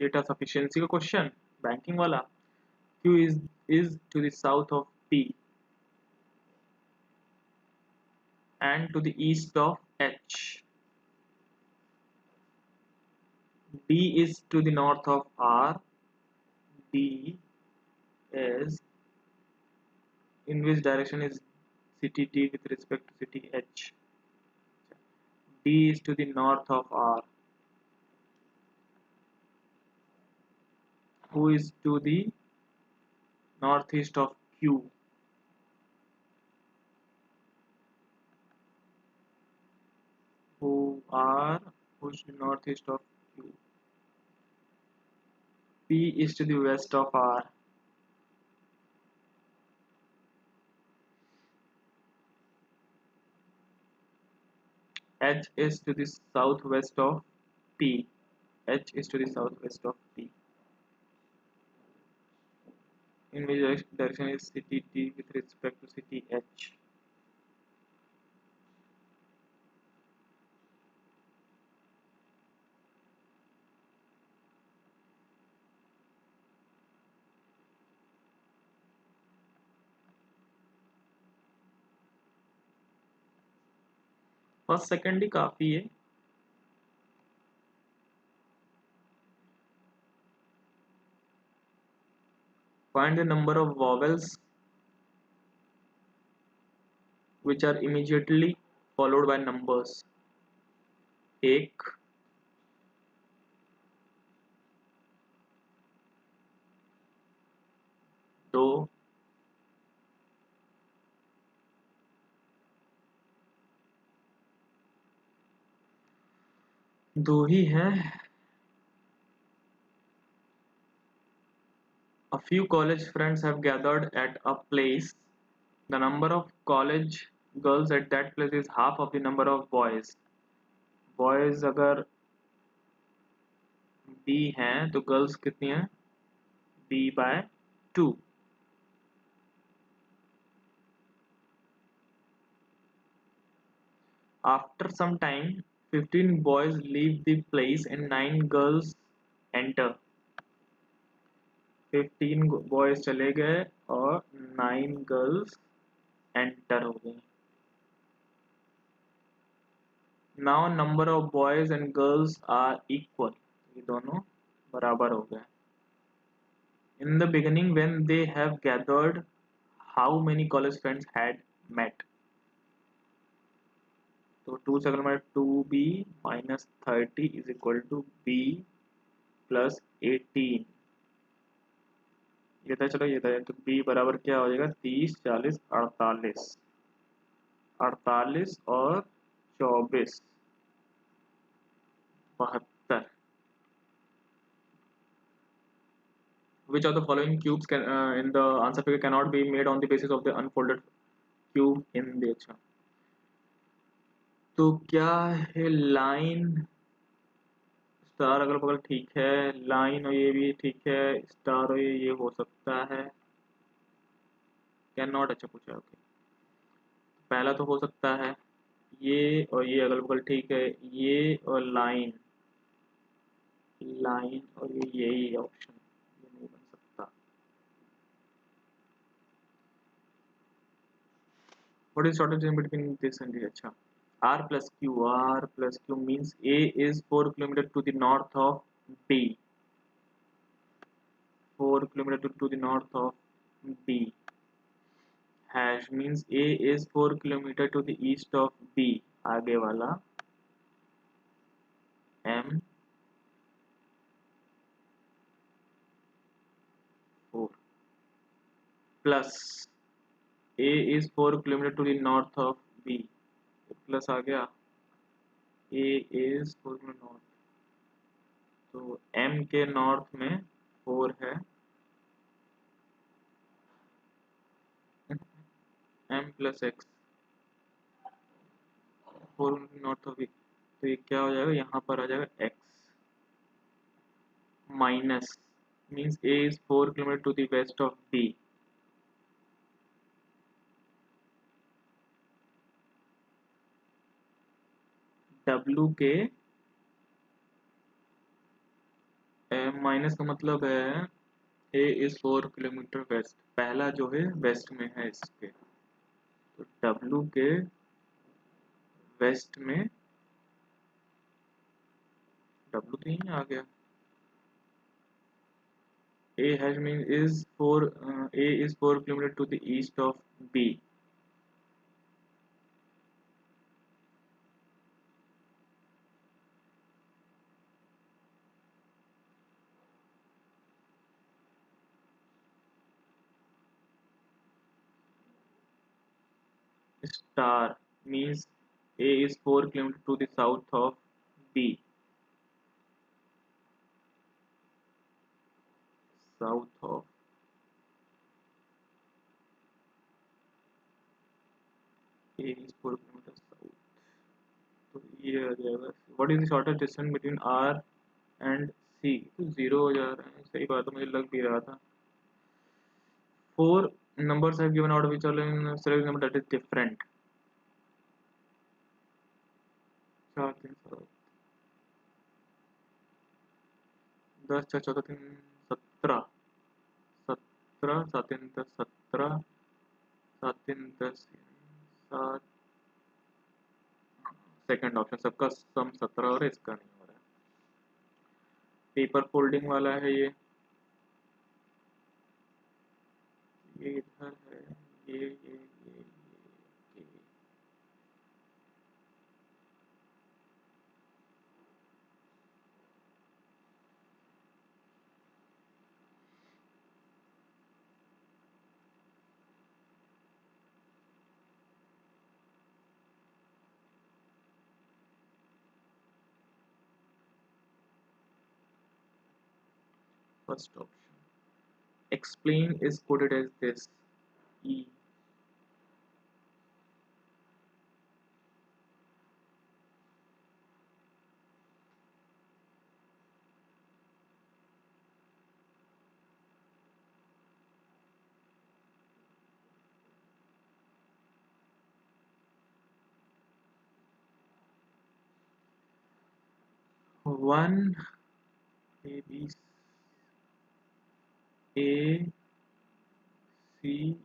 डेटा सफिशिएंसी का क्वेश्चन, बैंकिंग वाला। Q is to the south of P and to the east of H. D is to the north of R. D is in which direction is city D with respect to city H? D is to the north of R. Who is to the northeast of Q? Who's to the northeast of Q? P is to the west of R. H is to the southwest of P. H is to the southwest of P. in which direction is city D with respect to city H. First second ही काफी है. Find the number of vowels which are immediately followed by numbers. एक, दो, दो ही है. A few college friends have gathered at a place. The number of college girls at that place is half of the number of boys. Boys अगर B हैं तो girls कितनी हैं? B by 2. After some time, 15 boys leave the place and 9 girls enter. 15 boys चले गए और 9 girls enter हो गई. Now number of boys and girls are equal. ये दोनों बराबर हो गए. In the beginning when they have gathered, how many college friends had met? तो 2 से अगर मैं 2b minus 30 is equal to b plus 18. ये था, चलो ये था, तो b बराबर क्या हो जाएगा? 30, 40, 48. 48 और 24, 72. Which of the following cubes can in the answer figure cannot be made on the basis of the unfolded cube in the अच्छा. तो क्या है? लाइन, स्टार अगल बगल ठीक है, लाइन और ये भी ठीक है, स्टार और ये हो सकता है. कैन नॉट अच्छा पूछा. ओके, पहला तो हो सकता है, ये और ये अगल बगल ठीक है, ये और लाइन, लाइन और ये यही ऑप्शन, ये नहीं बन सकता. What is shortest distance between this and this? अच्छा, R plus Q means A is 4 km to the north of B. 4 km to the north of B. Hash means A is 4 km to the east of B. आगे वाला M 4 plus A is 4 km to the north of B. Plus आ गया, A is 4 km north, तो M के north में 4 है, M plus X 4 north of B. तो ये क्या हो जाएगा? यहाँ पर आ जाएगा X minus means A is 4 km to the west of B. W के माइनस का मतलब है A is 4 किलोमीटर वेस्ट. पहला जो है वेस्ट में है इसके, तो W के वेस्ट में, W तो यहीं आ गया. A has mean is 4 A is 4 kilometer to the east of B. Star means A is 4 kilometer to the south of B. South of A is 4 kilometer south. तो ये आ जाएगा. What is the shortest distance between R and C? तो 0 हो जा रहा है. सही बात है, मुझे लग भी रहा था. four numbers have given out of which all in select number that is different. 4 3 7 10 4 14 3 17 17 7 3 10 17 7 3 10 7 second option सबका सम 17 और इसका नहीं हो रहा है. पेपर फोल्डिंग वाला है ये इधर है ये first option explain is coded as this E 1 A B A C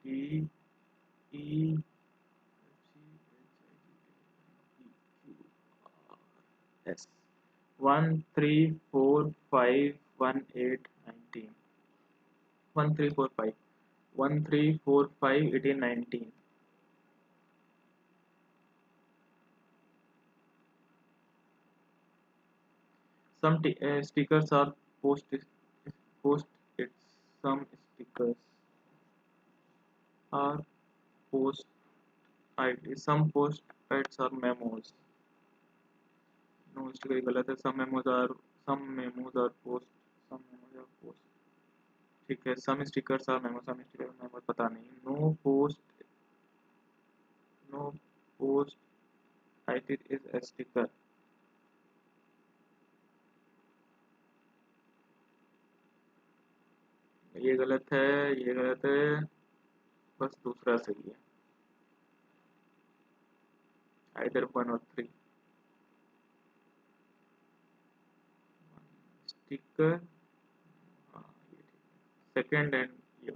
D E S 1 3 4 5 1 8 19 1 3 4 5 1 3 4 5 18 19 some stickers are post it some stickers are post it some post its are memos no sticker गलत है some memos are post some memos are post ठीक है some stickers are memos some stickers are memos पता नहीं no post it is a sticker ये गलत है बस दूसरा सही है either 1 or 3 sticker second and ये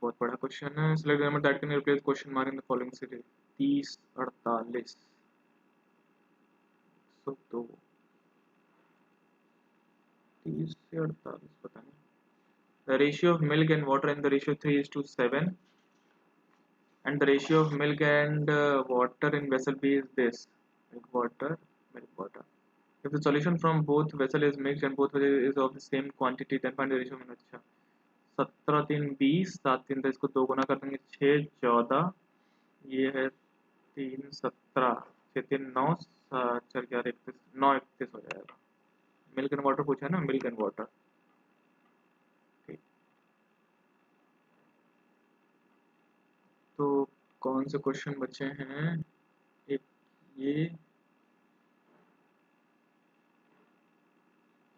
बहुत बड़ा क्वेश्चन है select number that can replace question mark in the following series 30 48 102 30 से 48 पता नहीं the ratio of milk and water in the ratio 3:7 and the ratio of milk and water in vessel B is this milk water if the solution from both vessel is mixed and both vessel is of the same quantity then find the ratio of अच्छा 17 3 20 7 3 10 इसको 2 गुना कर देंगे 6 14 ये है 3 17 6 3 9 4 11 31 9 31 हो जाएगा milk and water पूछा है ना मिल्क एंड वाटर तो कौन से क्वेश्चन बचे हैं एक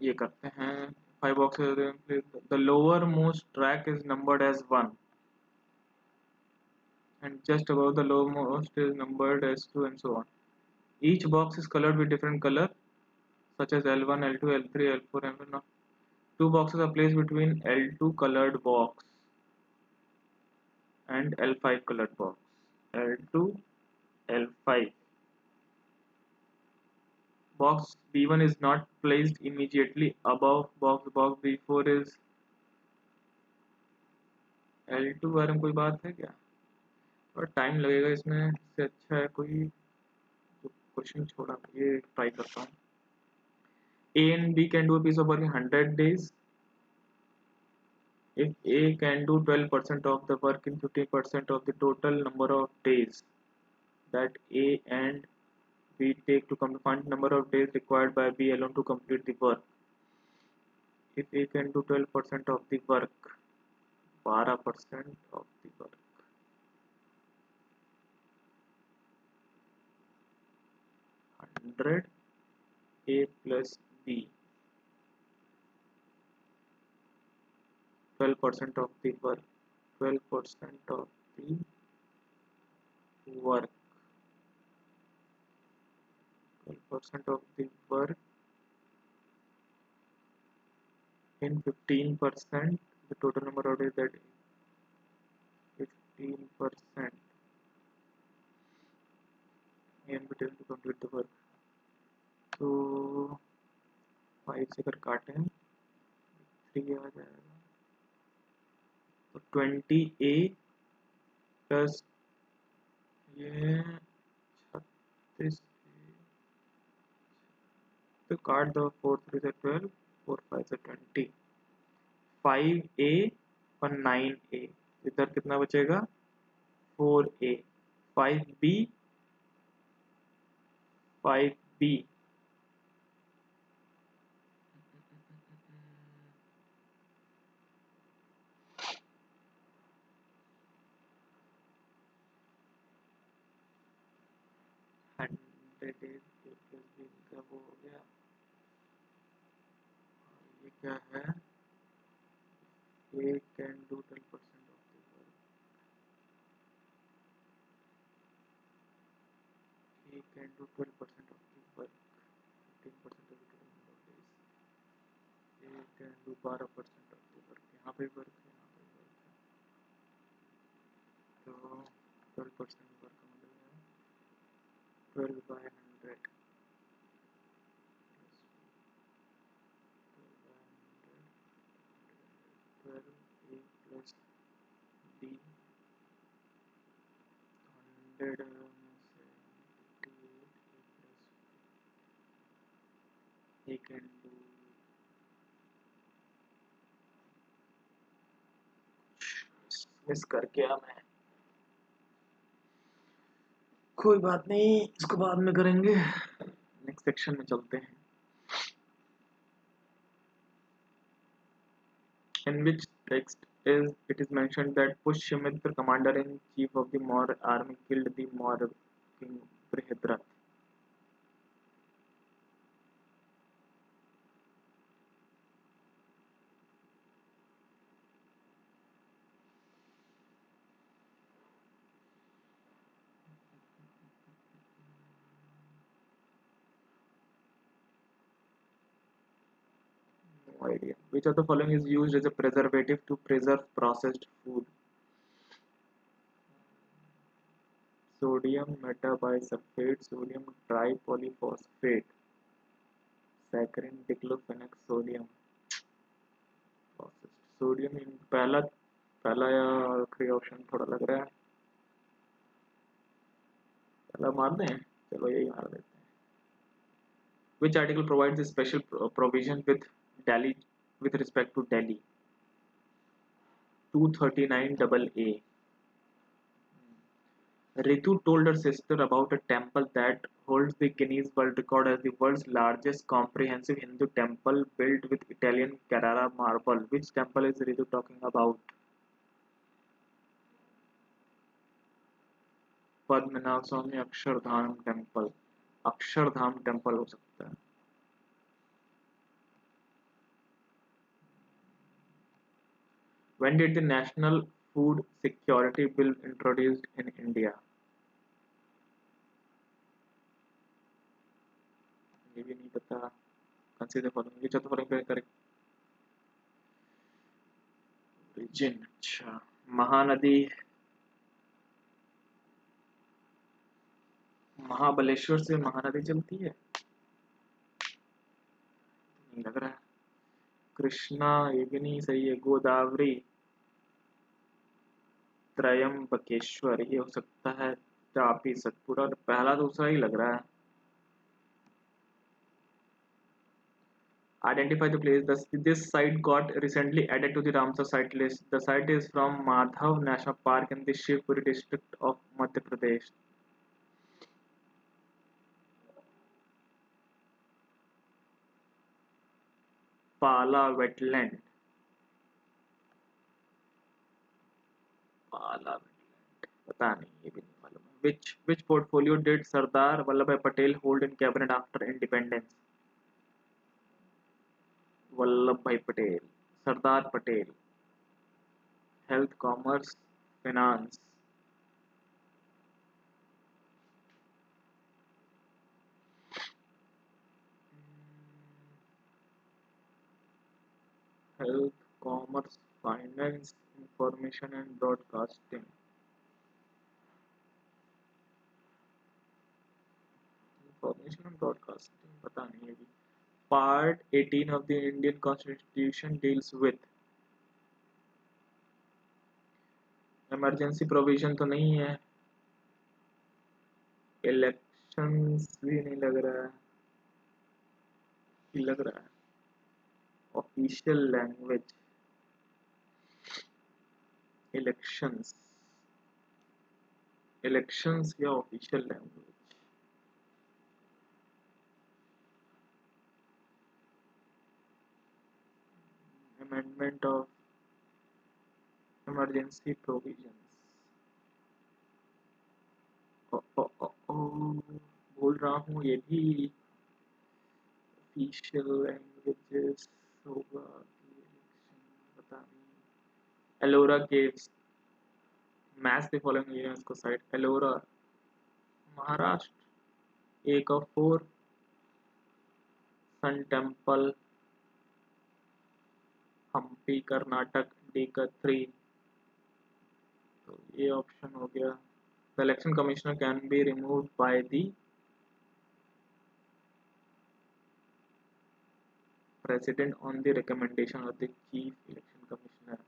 ये करते हैं 5 boxes the lower most track is numbered as 1 and just above the lowermost is numbered as 2 and so on each box is colored with different color such as L1 L2 L3 L4 and no. Two boxes are placed between L2 colored box and L5 colored box L2 L5 box B1 is not placed immediately above box B4 is L2 बारे में कोई बात है क्या और time लगेगा इसमें इससे अच्छा है कोई जो क्वेश्चन छोड़ा ये ट्राई करता हूँ A and B can do a piece of work in 100 days if A can do 12% of the work in 50% of the total number of days that A and B take to find number of days required by B alone to complete the work. If A can do 12% of the work, 12% of the work. Hundred A plus B. 12% of the work. 12% of the work. 12% of the work in 15%. The total number of days that 15% in between to complete the work. तो 5 से अगर काटें 3 आ जाएगा तो 20A plus ये 36 तो काट दो 4 3 से 12 4 5 से 20 5A और 9A इधर कितना बचेगा 4A 5B 5B 100 days A plus B इनका वो हो गया ये क्या है A can do 12% of the work A can do 12% of the work 15% of the total number of days A can do 12% of the work यहाँ पे work है यहाँ पे वर्क है तो 12% वर्क का मतलब है 12 by 100 12 A plus B 100 में से 88 A plus A can do miss कर गया मैं कोई बात नहीं इसको बाद में करेंगे नेक्स्ट सेक्शन में चलते हैं in which text is it is mentioned that Pushyamitra, commander-in-chief of the Maurya army, killed the Maurya king Brihadrath. No idea. Which of the following is used as a preservative to preserve processed food? Sodium metabisulfate, sodium tripolyphosphate, saccharin diclofenac sodium. Processed sodium in पहला या आखिरी option थोड़ा लग रहा है पहला मार दें चलो यही मार देते हैं which article provides a special provision with Delhi with respect to Delhi 239 AA Ritu told her sister about a temple that holds the Guinness World Record as the world's largest comprehensive Hindu temple built with Italian Carrara marble. Which temple is Ritu talking about? Padmanabha Swamy Akshardham temple Akshardham temple हो सकता है When did the National Food Security Bill introduced in India? ये भी नहीं पता consider following ये चौथा following correct origin अच्छा महानदी महाबलेश्वर से महानदी चलती है नहीं लग रहा है कृष्णा ये भी नहीं सही है गोदावरी त्रयंबकेश्वर ये हो सकता है तापी सतपुरा पहला दूसरा ही लग रहा है Identify the place. This site got recently added to the Ramsar site list. The site is from Madhav National Park in the Shivpuri district of Madhya Pradesh. Pala wetland. Pala wetland. पता नहीं ये भी नहीं मालूम है. Which portfolio did Sardar Vallabhbhai Patel hold in cabinet after independence? Vallabhbhai Patel. Sardar Patel. health, commerce, finance. Health, commerce, finance, information and broadcasting. Information and broadcasting पता नहीं है अभी. Part 18 of the Indian Constitution deals with emergency provision तो नहीं है, elections भी नहीं लग रहा है, लग रहा है ऑफिशियल लैंग्वेज इलेक्शंस, इलेक्शंस या official language. Amendment of emergency provisions. बोल रहा हूँ ये भी ऑफिशियल लैंग्वेजेस होगा कि इलेक्शन पता नहीं. Ellora caves, match the following UNESCO site. Ellora Maharashtra, एक of 4. Sun temple Hampi Karnataka, D का 3. तो ये ऑप्शन हो गया. The election commissioner can be removed by the president on the recommendation of the chief election commissioner.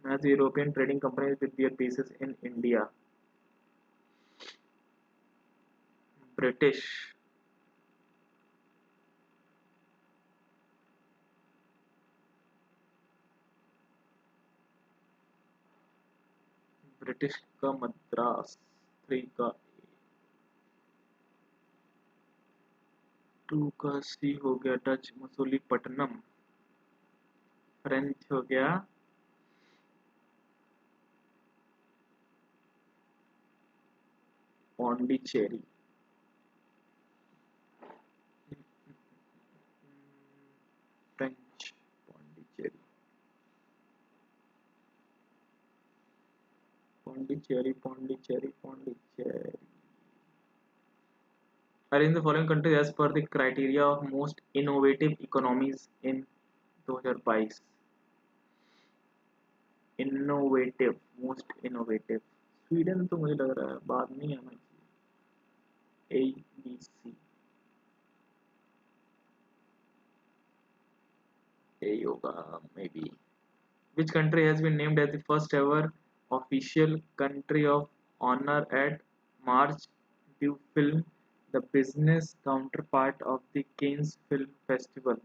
As European trading companies with their bases in India. British. British का मद्रास 3 का ए. 2 का सी हो गया डच मसूलीपट्टनम. फ्रेंच हो गया Pondicherry. French Pondicherry. Pondicherry Pondicherry Pondicherry. Arrange the following countries as per the criteria of most innovative economies in 2022. Innovative, most innovative. Sweden तो मुझे लग रहा है बाद में आना चाहिए. ए बी सी ए होगा maybe. Which country has been named as the first ever official country of honour at marche du film the business counterpart of the Cannes film festival.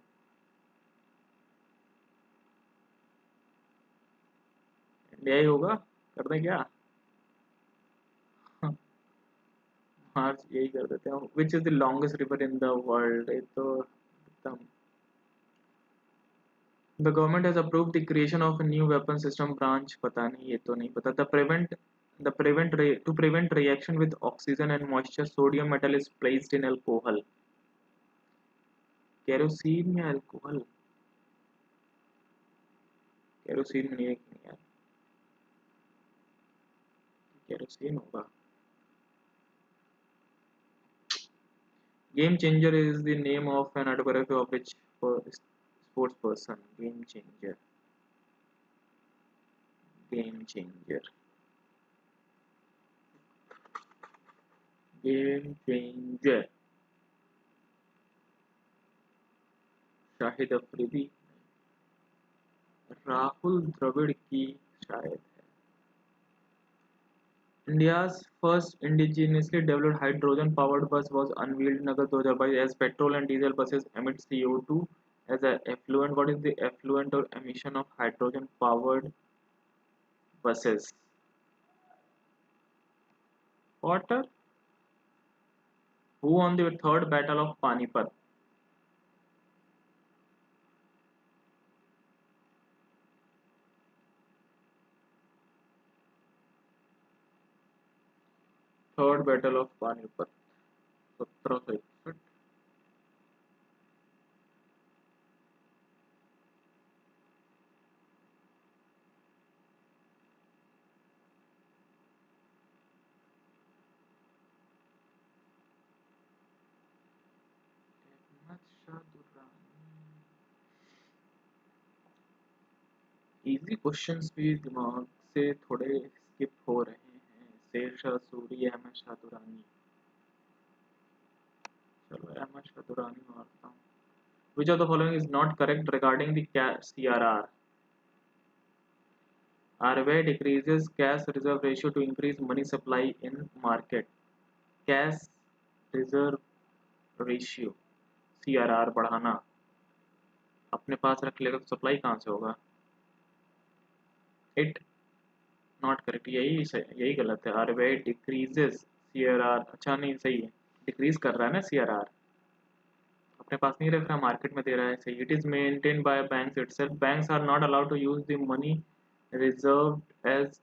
India ही होगा, कर दें क्या? March यही कर देते हैं. Which is the longest river in the world. ये तो एकदम. The government has approved the creation of a new weapon system branch. पता नहीं, ये तो नहीं पता. To prevent reaction with oxygen and moisture, sodium metal is placed in alcohol. Kerosene या अल्कोहल? केरोसिन नहीं है यार, केरोसिन होगा. Game Changer is the name of an autobiography of which sports person? Game Changer. Game Changer. Game Changer. Shahid Afridi, Rahul Dravid की शायद. India's first indigenously developed hydrogen-powered bus was unveiled in August 2022 as petrol and diesel buses emit CO2 as an effluent. What is the effluent or emission of hydrogen-powered buses? Water. Who won the third battle of Panipat? Third battle of Panipat 1761. Easy questions भी दिमाग से थोड़े skip हो रहे हैं। शेरशाह सूरी, अहमद शाह दुरानी। चलो अहमद शाह दुरानी मारता हूँ। Which of the following is not correct regarding the CRR? RBI decreases cash reserve ratio to increase money supply in market. Cash reserve ratio CRR बढ़ाना, अपने पास रख लेगा तो सप्लाई कहाँ से होगा? इट नॉट करेक्ट, यही गलत है। RBI डिक्रीजेस CRR, अच्छा नहीं सही है, डिक्रीज कर रहा है ना CRR, अपने पास नहीं रख रहा, मार्केट में दे रहा है, सही। It is maintained by banks itself. Banks are not allowed to use the money reserved as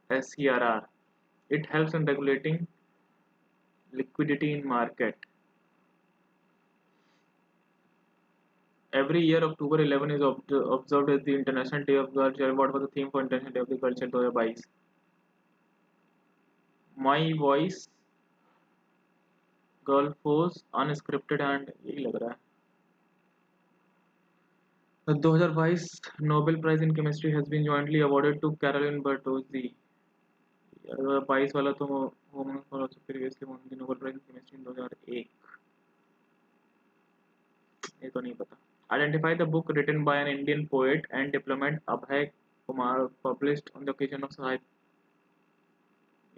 SCRR. It helps in regulating liquidity in market. Every year October 11 is observed as the International Day of Girl Child. What was the theme for International Day of the Girl Child 2022? My Voice, Girl Force, Unscripted and यही लग रहा है। 2022 Nobel Prize in Chemistry has been jointly awarded to Caroline Bertozzi. 2022 वाला तो woman for also previously won the Nobel Prize in Chemistry in 2001, ये तो नहीं पता। Identify the book written by an Indian poet and diplomat Abhay Kumar published on the occasion of Sahitya,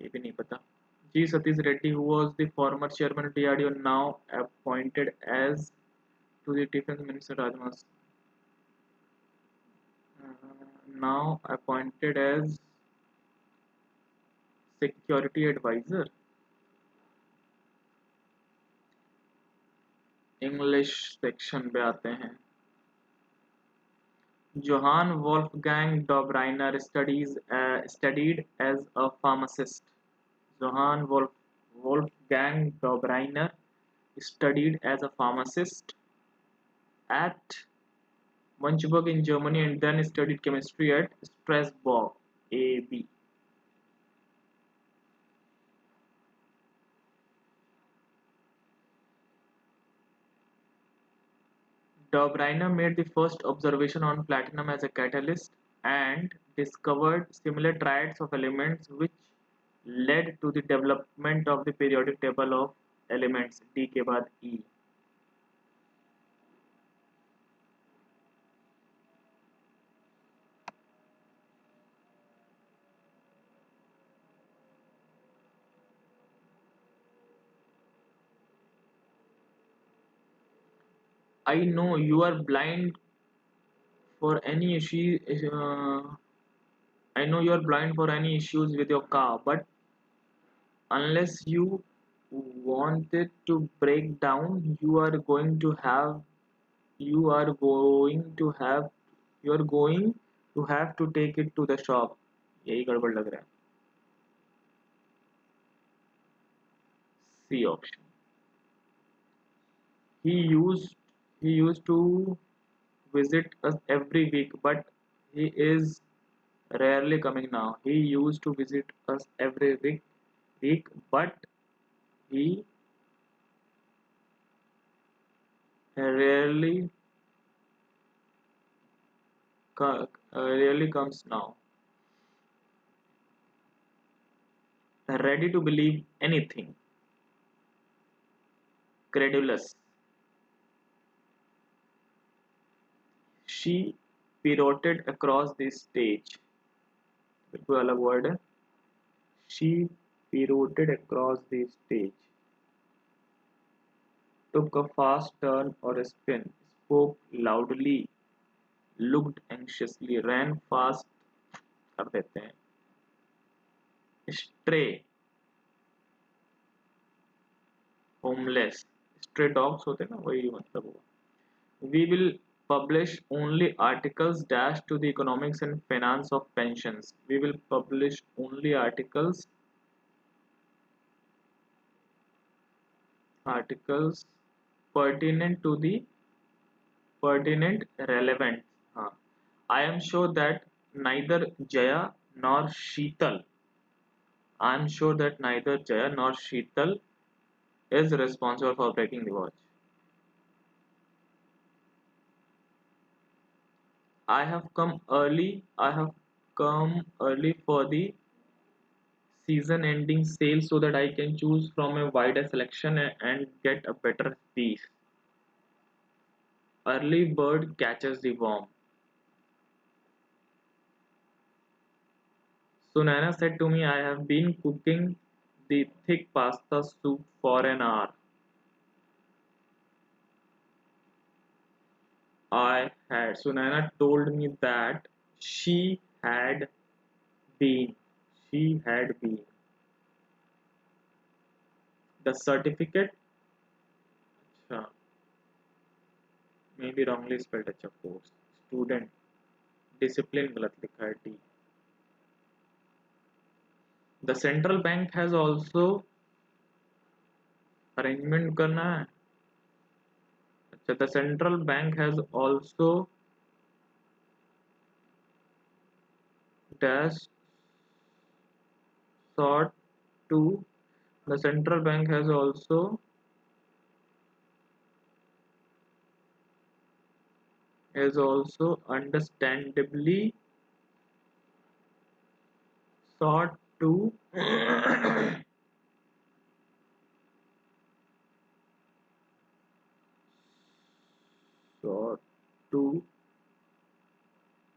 ये भी नहीं पता। G. Satish Reddy, who was the former chairman of DRDO, now appointed as to the Defense Minister Rajmas, now appointed as Security Advisor. English section पे आते हैं। Johann Wolfgang Dobereiner studied as a pharmacist. Johann Wolfgang Dobereiner studied as a pharmacist at Munchburg in Germany and then studied chemistry at Strasbourg, AB. Dobereiner made the first observation on platinum as a catalyst and discovered similar triads of elements which led to the development of the periodic table of elements, D के बाद E. I know you are blind for any issue. I know you are blind for any issues with your car, but unless you want it to break down, you are going to have you are going to have to take it to the shop. यही गड़बड़ लग रहा है। C option. He used he used to visit us every week, but he is rarely coming now. He used to visit us every week, but he rarely rarely comes now. Ready to believe anything. Credulous. She pirouetted across the stage. बिल्कुल अलग word है। She pirouetted across the stage. Took a fast turn or a spin. Spoke loudly. Looked anxiously. Ran fast कर देते हैं। Stray. Homeless. Stray dogs होते हैं ना, वही मतलब हुआ। We will publish only articles dash to the economics and finance of pensions. We will publish only articles pertinent to the relevant. हाँ. I am sure that neither Jaya nor Sheetal I am sure that neither Jaya nor Sheetal is responsible for breaking the watch. I have come early. I have come early for the season ending sale so that I can choose from a wider selection and get a better piece. Early bird catches the worm. Sunana said to me, I have been cooking the thick pasta soup for an hour. Sunana told me that she had been. She had been. The certificate, अच्छा, maybe wrongly spelled, अच्छा, course. Student. Discipline गलत लिखा है D. The central bank has also arrangement करना है. अच्छा, the central bank has also dash sought to. The central bank has also understandably sought to sought to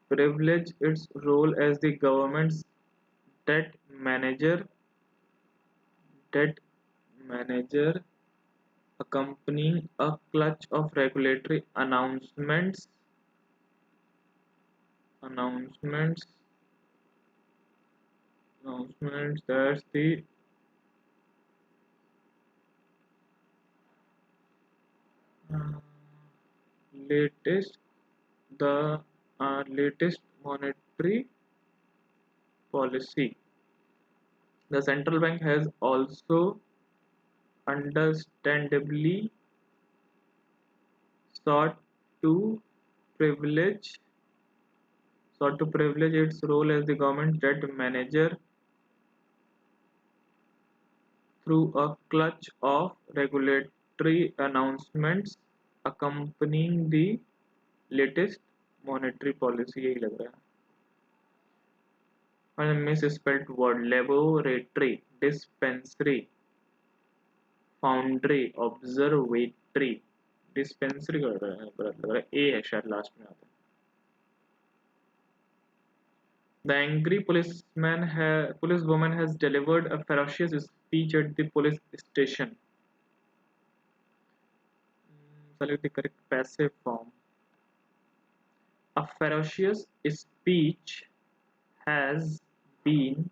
privilege its role as the government's debt manager debt manager, accompanying a clutch of regulatory announcements that's the uh, latest the latest monetary policy. The central bank has also understandably sought to privilege its role as the government debt manager through a clutch of regulatory announcements accompanying the latest monetary policy. यही लग रहा है. और misspelled word laboratory, dispensary, foundry, observatory. dispensary का गलत लग रहा है. A है शायद लास्ट में आता है. The angry policewoman has delivered a ferocious speech at the police station. Select the correct passive form. A ferocious speech has been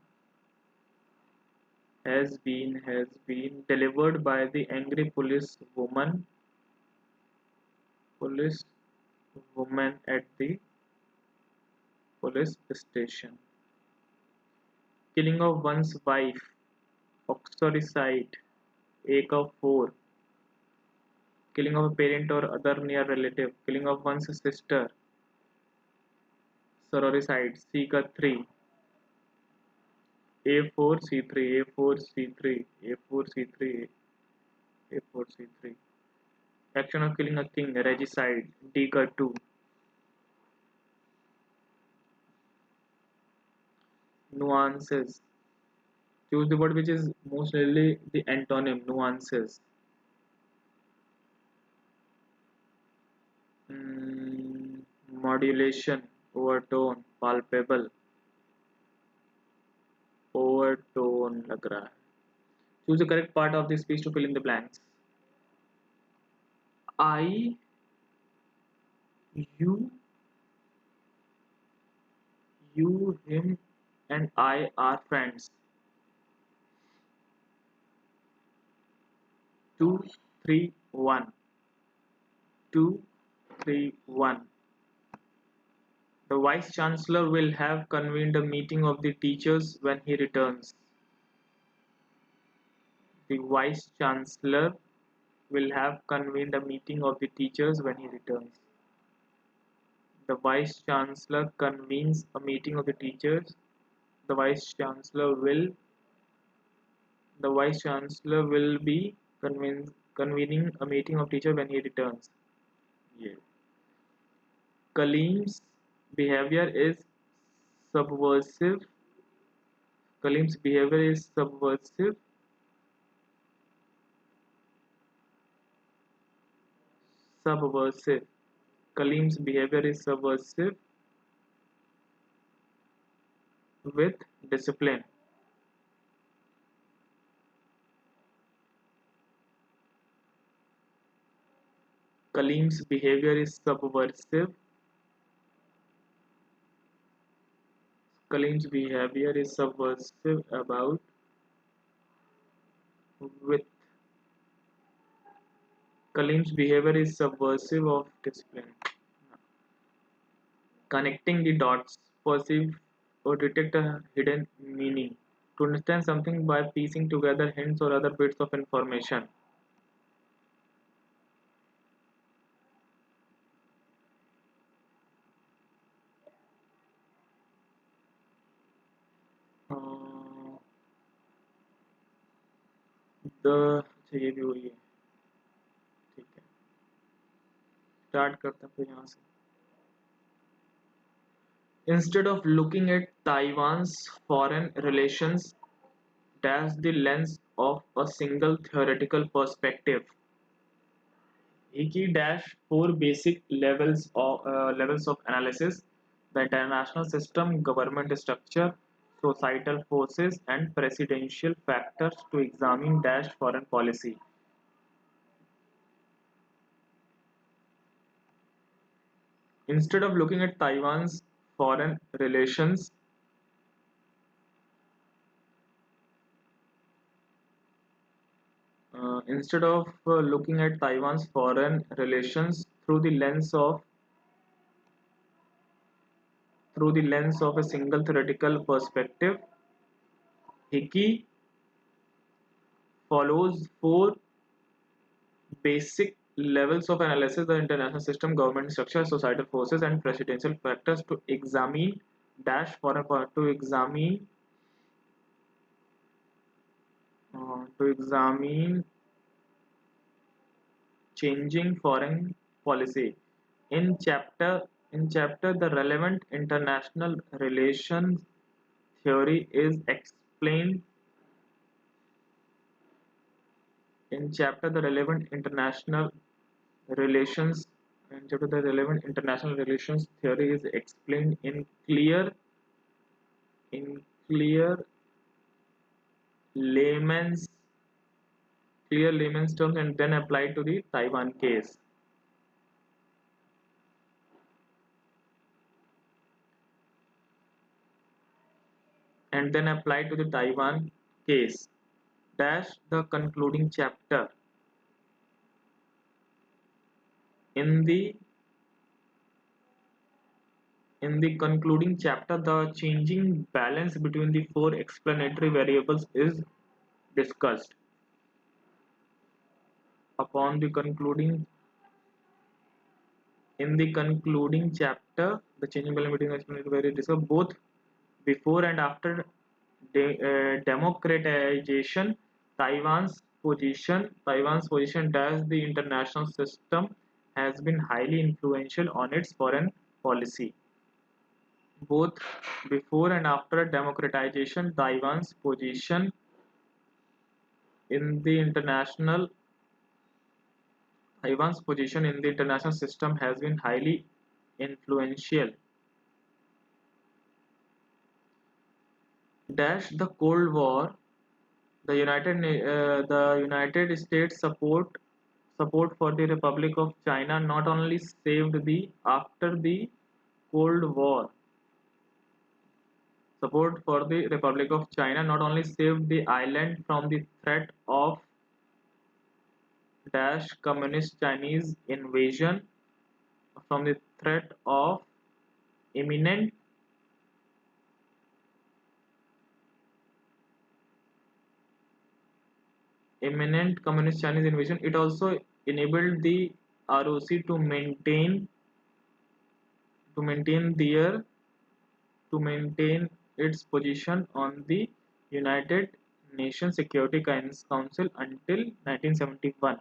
delivered by the angry policewoman at the police station. Killing of one's wife, uxoricide, एक of 4. Killing of a parent or other near relative. Killing of one's sister, sororicide, C का 3. A4 C3 A4 C3 A4 C3 A4 C3. Action of killing a king, regicide, D का 2. Nuances. Choose the word which is most rarely the antonym. Nuances. Modulation, overtone, palpable. Overtone लग रहा है. Choose the correct part of the speech to fill in the blanks. I, you, him, and I are friends. 2, 3, 1. 2, 3, 1. The Vice Chancellor will have convened a meeting of the teachers when he returns. The Vice Chancellor will have convened a meeting of the teachers when he returns. The Vice Chancellor convenes a meeting of the teachers. The Vice Chancellor be convening a meeting of teachers when he returns. Yeah. Kaleem's behavior is subversive. Kalim's behavior is subversive. Subversive. Kalim's behavior is subversive with discipline. Kalim's behavior is subversive. Kalim's behavior is subversive about with Kalim's behavior is subversive of discipline. Connecting the dots, perceive or detect a hidden meaning. To understand something by piecing together hints or other bits of information. Uh, the अच्छा ये भी वही है ठीक है start करते हैं फिर यहाँ से instead of looking at Taiwan's foreign relations dash the lens of a single theoretical perspective. He dash four basic levels of analysis: the international system, government structure, societal forces, and presidential factors to examine dash foreign policy. Instead of looking at Taiwan's foreign relations instead of looking at Taiwan's foreign relations through the lens of a single theoretical perspective, Hickey follows four basic levels of analysis: the international system, government structure, societal forces, and presidential factors to examine to examine changing foreign policy. In chapter the relevant international relations theory is explained. In chapter the relevant international relations in chapter the relevant international relations theory is explained in layman's layman's terms and then applied to the Taiwan case. And then applied to the Taiwan case. Dash the concluding chapter. In the concluding chapter, the changing balance between the four explanatory variables is discussed. Upon the concluding In the concluding chapter, the changing balance between explanatory variables discussed both before and after democratization. Taiwan's position as the international system has been highly influential on its foreign policy. Both before and after democratization, in the international Taiwan's position in the international system has been highly influential. Dash the Cold War, the United States support for the Republic of China not only saved the after the Cold War. Support for the Republic of China not only saved the island from the threat of dash communist Chinese invasion, from the threat of imminent communist Chinese invasion, it also enabled the ROC their to maintain its position on the United Nations Security Council until 1971.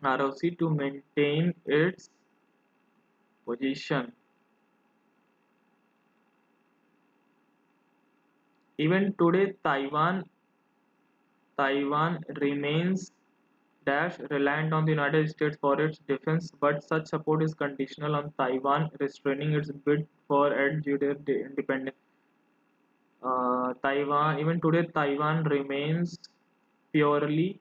ROC to maintain its position Even today, Taiwan remains dash reliant on the United States for its defense, but such support is conditional on Taiwan restraining its bid for its independence. Taiwan, even today, Taiwan remains purely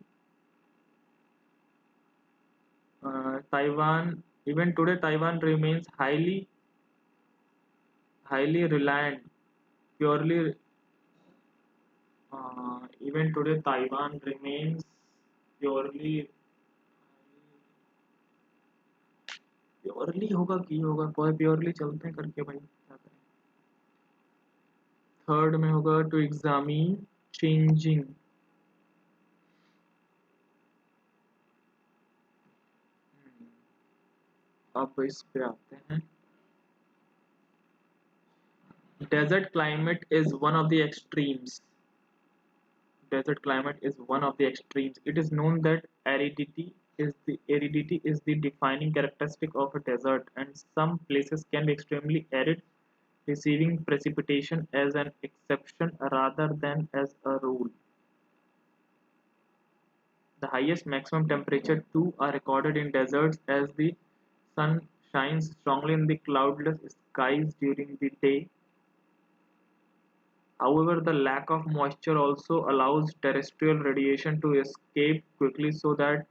Taiwan. Even today, Taiwan remains highly reliant purely. Even today, Taiwan remains purely purely होगा की होगा कोई purely चलते हैं करके भाई क्या करें थर्ड में होगा टू एग्जामिन चेंजिंग अब इस पे आते हैं desert climate is one of the extremes desert climate is one of the extremes it is known that aridity is the defining characteristic of a desert and some places can be extremely arid receiving precipitation as an exception rather than as a rule. The highest maximum temperature too are recorded in deserts as the sun shines strongly in the cloudless skies during the day. However, the lack of moisture also allows terrestrial radiation to escape quickly so that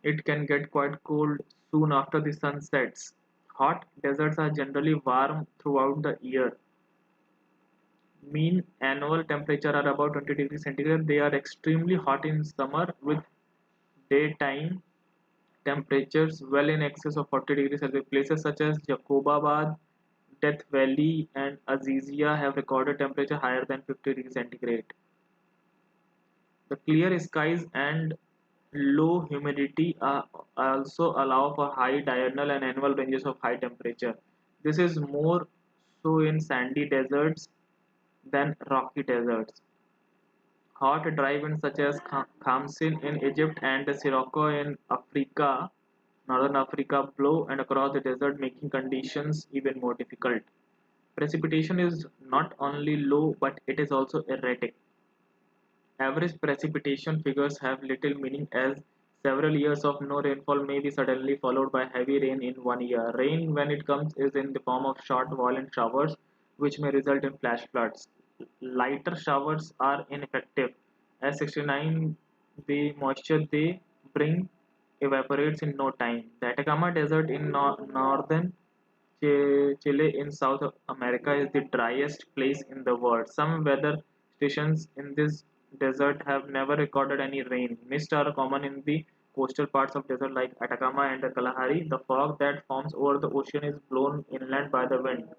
it can get quite cold soon after the sun sets. Hot deserts are generally warm throughout the year. Mean annual temperature are about 20 degrees centigrade. They are extremely hot in summer with daytime temperatures well in excess of 40 degrees Celsius. Places such as Jacobabad, Death Valley, and Azizia have recorded temperature higher than 50 degrees centigrade. The clear skies and low humidity also allow for high diurnal and annual ranges of high temperature. This is more so in sandy deserts than rocky deserts. Hot dry winds such as Khamsin in Egypt and the Sirocco in Africa, northern Africa blow and across the desert making conditions even more difficult. Precipitation is not only low but it is also erratic. Average precipitation figures have little meaning as several years of no rainfall may be suddenly followed by heavy rain in one year. Rain, when it comes, is in the form of short, violent showers, which may result in flash floods. Lighter showers are ineffective, as 69 the moisture they bring evaporates in no time. The Atacama Desert in northern Chile in South America is the driest place in the world. Some weather stations in this desert have never recorded any rain. Mists are common in the coastal parts of desert like Atacama and Kalahari. The fog that forms over the ocean is blown inland by the wind.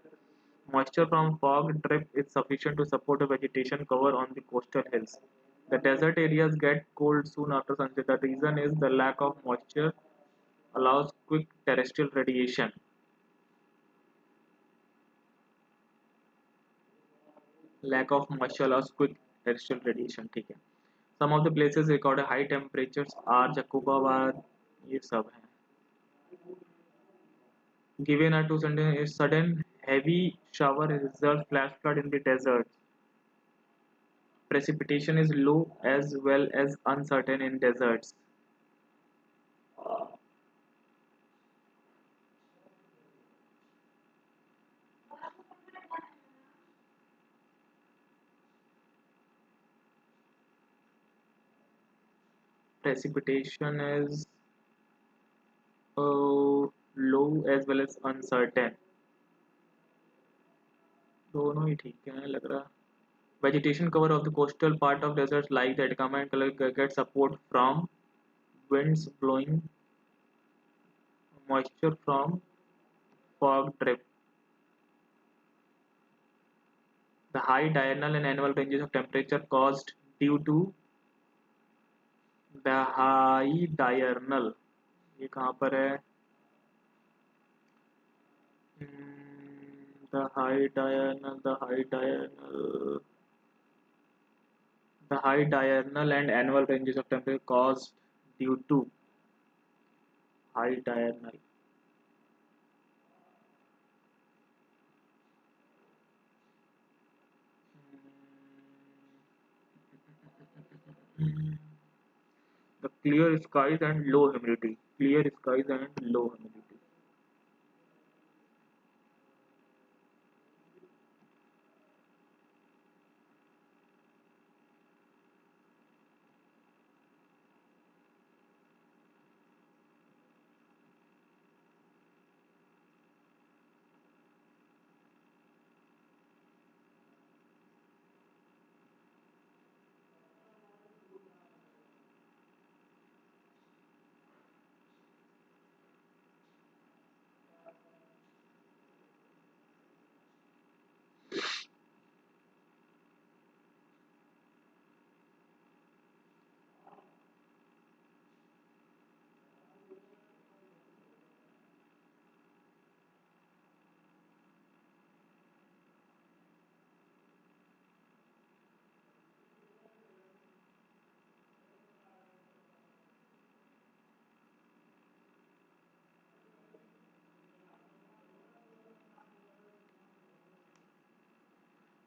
Moisture from fog drift is sufficient to support a vegetation cover on the coastal hills. The desert areas get cold soon after sunset. The reason is the lack of moisture allows quick terrestrial radiation. Lack of moisture allows quick terrestrial radiation. ठीक है. Some of the places recorded high temperatures are Jacobabad, ये सब हैं. Given a sudden heavy shower results flash flood in the desert. Precipitation is low as well as uncertain in deserts. Precipitation is low as well as uncertain. दोनों ही ठीक है लग रहा. Vegetation cover of the coastal part of deserts like the Atacama and Kalahari get support from winds blowing moisture from fog drift. The high diurnal and annual ranges of temperature caused due to the high diurnal ये कहाँ पर है the high diurnal and annual ranges of temperature caused due to high diurnal clear skies and low humidity. Clear skies and low humidity.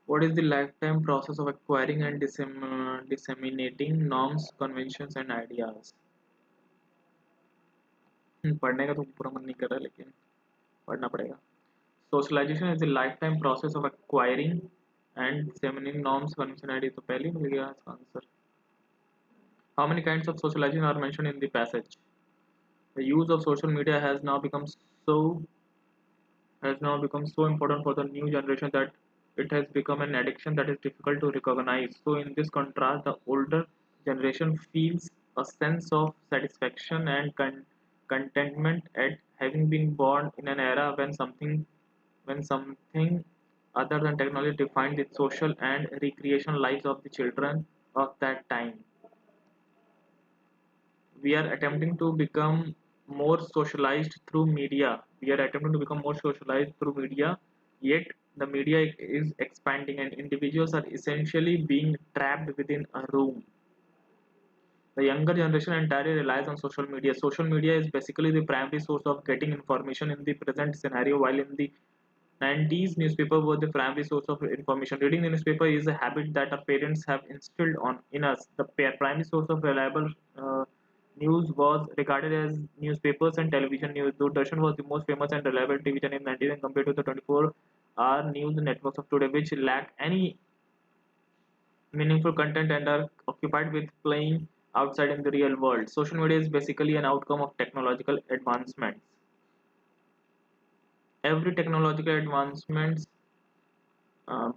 What is the lifetime process of acquiring and disseminating norms, conventions and ideas? पढ़ने का तो पूरा मन नहीं कर रहा लेकिन पढ़ना पड़ेगा. Socialization is the lifetime process of acquiring and disseminating norms, conventions and ideas. तो पहले ही मिल गया इसका answer. How many kinds of socialization are mentioned in the passage? The use of social media so has now become so important for the new generation that it has become an addiction that is difficult to recognize. So, in this contrast, the older generation feels a sense of satisfaction and contentment at having been born in an era when something other than technology defined the social and recreational lives of the children of that time. We are attempting to become more socialized through media. We are attempting to become more socialized through media, yet the media is expanding and individuals are essentially being trapped within a room. The younger generation entirely relies on social media. Social media is basically the primary source of getting information in the present scenario, while in the 90s, newspaper were the primary source of information. Reading the newspaper is a habit that our parents have instilled in us. The primary source of reliable news was regarded as newspapers and television news. Doordarshan was the most famous and reliable TV channel in the 90s and compared to the 24-hour news networks of today, which lack any meaningful content and are occupied with playing outside in the real world. Social media is basically an outcome of technological advancements. Every technological advancements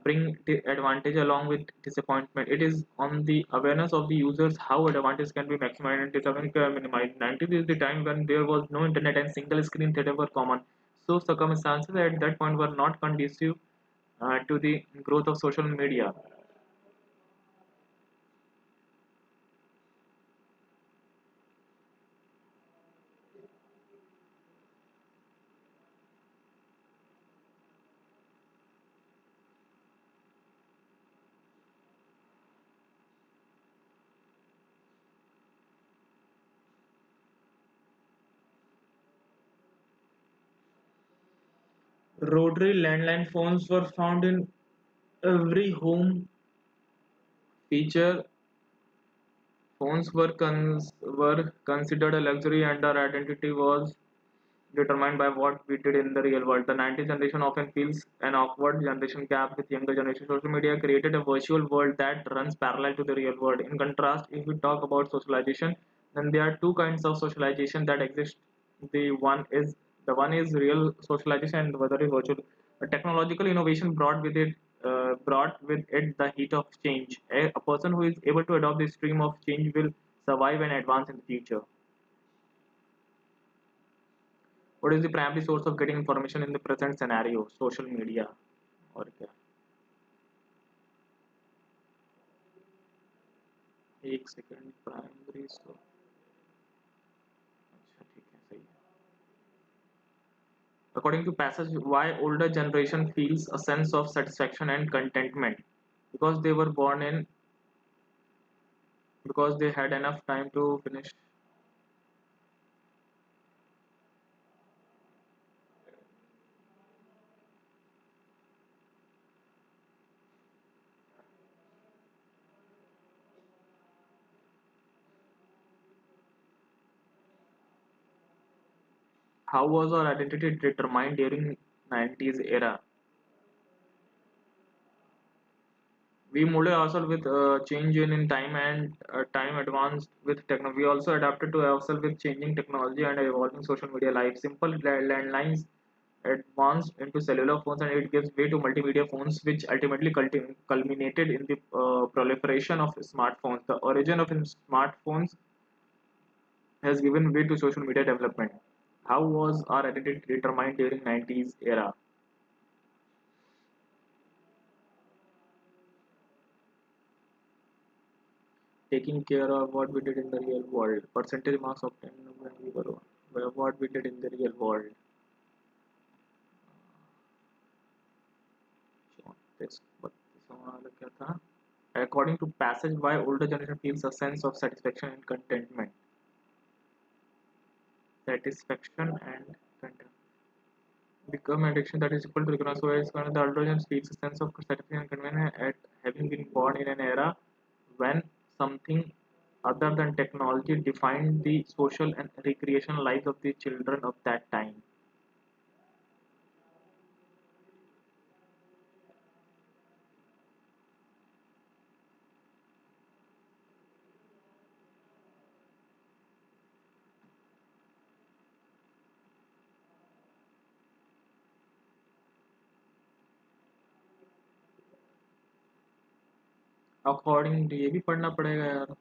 bring the advantage along with disappointment. It is on the awareness of the users how advantage can be maximized and disadvantage can be minimized. 90s is the time when there was no internet and single screen theater were common. So circumstances at that point were not conducive to the growth of social media. Rotary landline phones were found in every home. Feature phones were considered a luxury and our identity was determined by what we did in the real world. The 90s generation often feels an awkward generation gap with younger generation. Social media created a virtual world that runs parallel to the real world. In contrast, if we talk about socialization, then there are two kinds of socialization that exist. The one is real socialization and the other is virtual. A technological innovation brought with it the heat of change. A person who is able to adopt this stream of change will survive and advance in the future. What is the primary source of getting information in the present scenario? Social media. और क्या? एक second primary source. अच्छा ठीक है सही है. According to passage, why older generation feels a sense of satisfaction and contentment because they were born in because they had enough time to finish. How was our identity determined during 90s era? We molded ourselves with change in time and time advanced with technology. We also adapted to ourselves with changing technology and evolving social media life. Simple landlines advanced into cellular phones, and it gives way to multimedia phones, which ultimately culminated in the proliferation of smartphones. The origin of smartphones has given way to social media development. How was our identity determined during 90s era? Taking care of what we did in the real world. Percentage marks obtained when we were what we did in the real world. This, but this one क्या था? According to passage, why older generation feels a sense of satisfaction and contentment. Satisfaction and contentment become addiction that is equal to recognize. So it's kind of the older generation feels a sense of satisfaction and contentment at having been born in an era when something other than technology defined the social and recreational lives of the children of that time. According to ये भी पढ़ना पड़ेगा यार.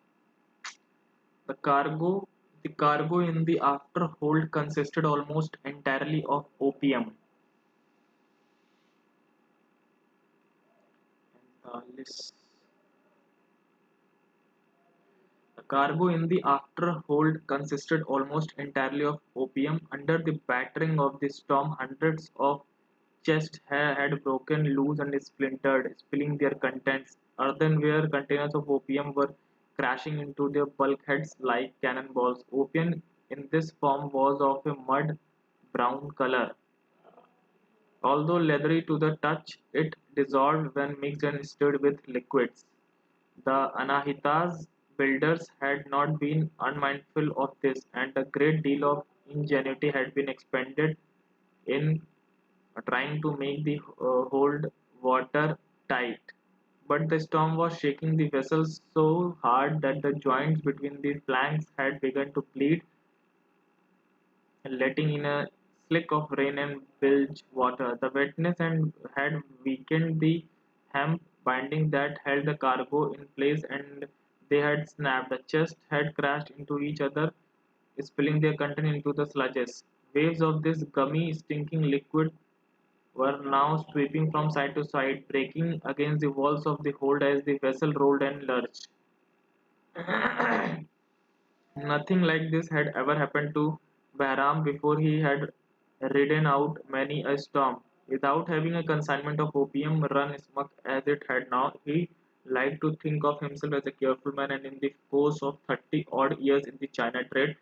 The cargo in the afterhold consisted almost entirely of opium. And the cargo in the afterhold consisted almost entirely of opium. Under the battering of the storm, hundreds of chests had broken loose and splintered, spilling their contents. Earthenware containers of opium were crashing into their bulkheads like cannonballs. Opium in this form was of a mud brown color. Although leathery to the touch, it dissolved when mixed and stirred with liquids. The Anahitas builders had not been unmindful of this, and a great deal of ingenuity had been expended in trying to make the hold water tight. But the storm was shaking the vessels so hard that the joints between the planks had begun to bleed, letting in a slick of rain and bilge water. The wetness and had weakened the hemp binding that held the cargo in place, and they had snapped. The chests had crashed into each other, spilling their content into the sludges. Waves of this gummy, stinking liquid were now sweeping from side to side, breaking against the walls of the hold as the vessel rolled and lurched. Nothing like this had ever happened to Bahram before. He had ridden out many a storm. Without having a consignment of opium run smuck as it had now, he liked to think of himself as a careful man, and in the course of 30 odd years in the China trade,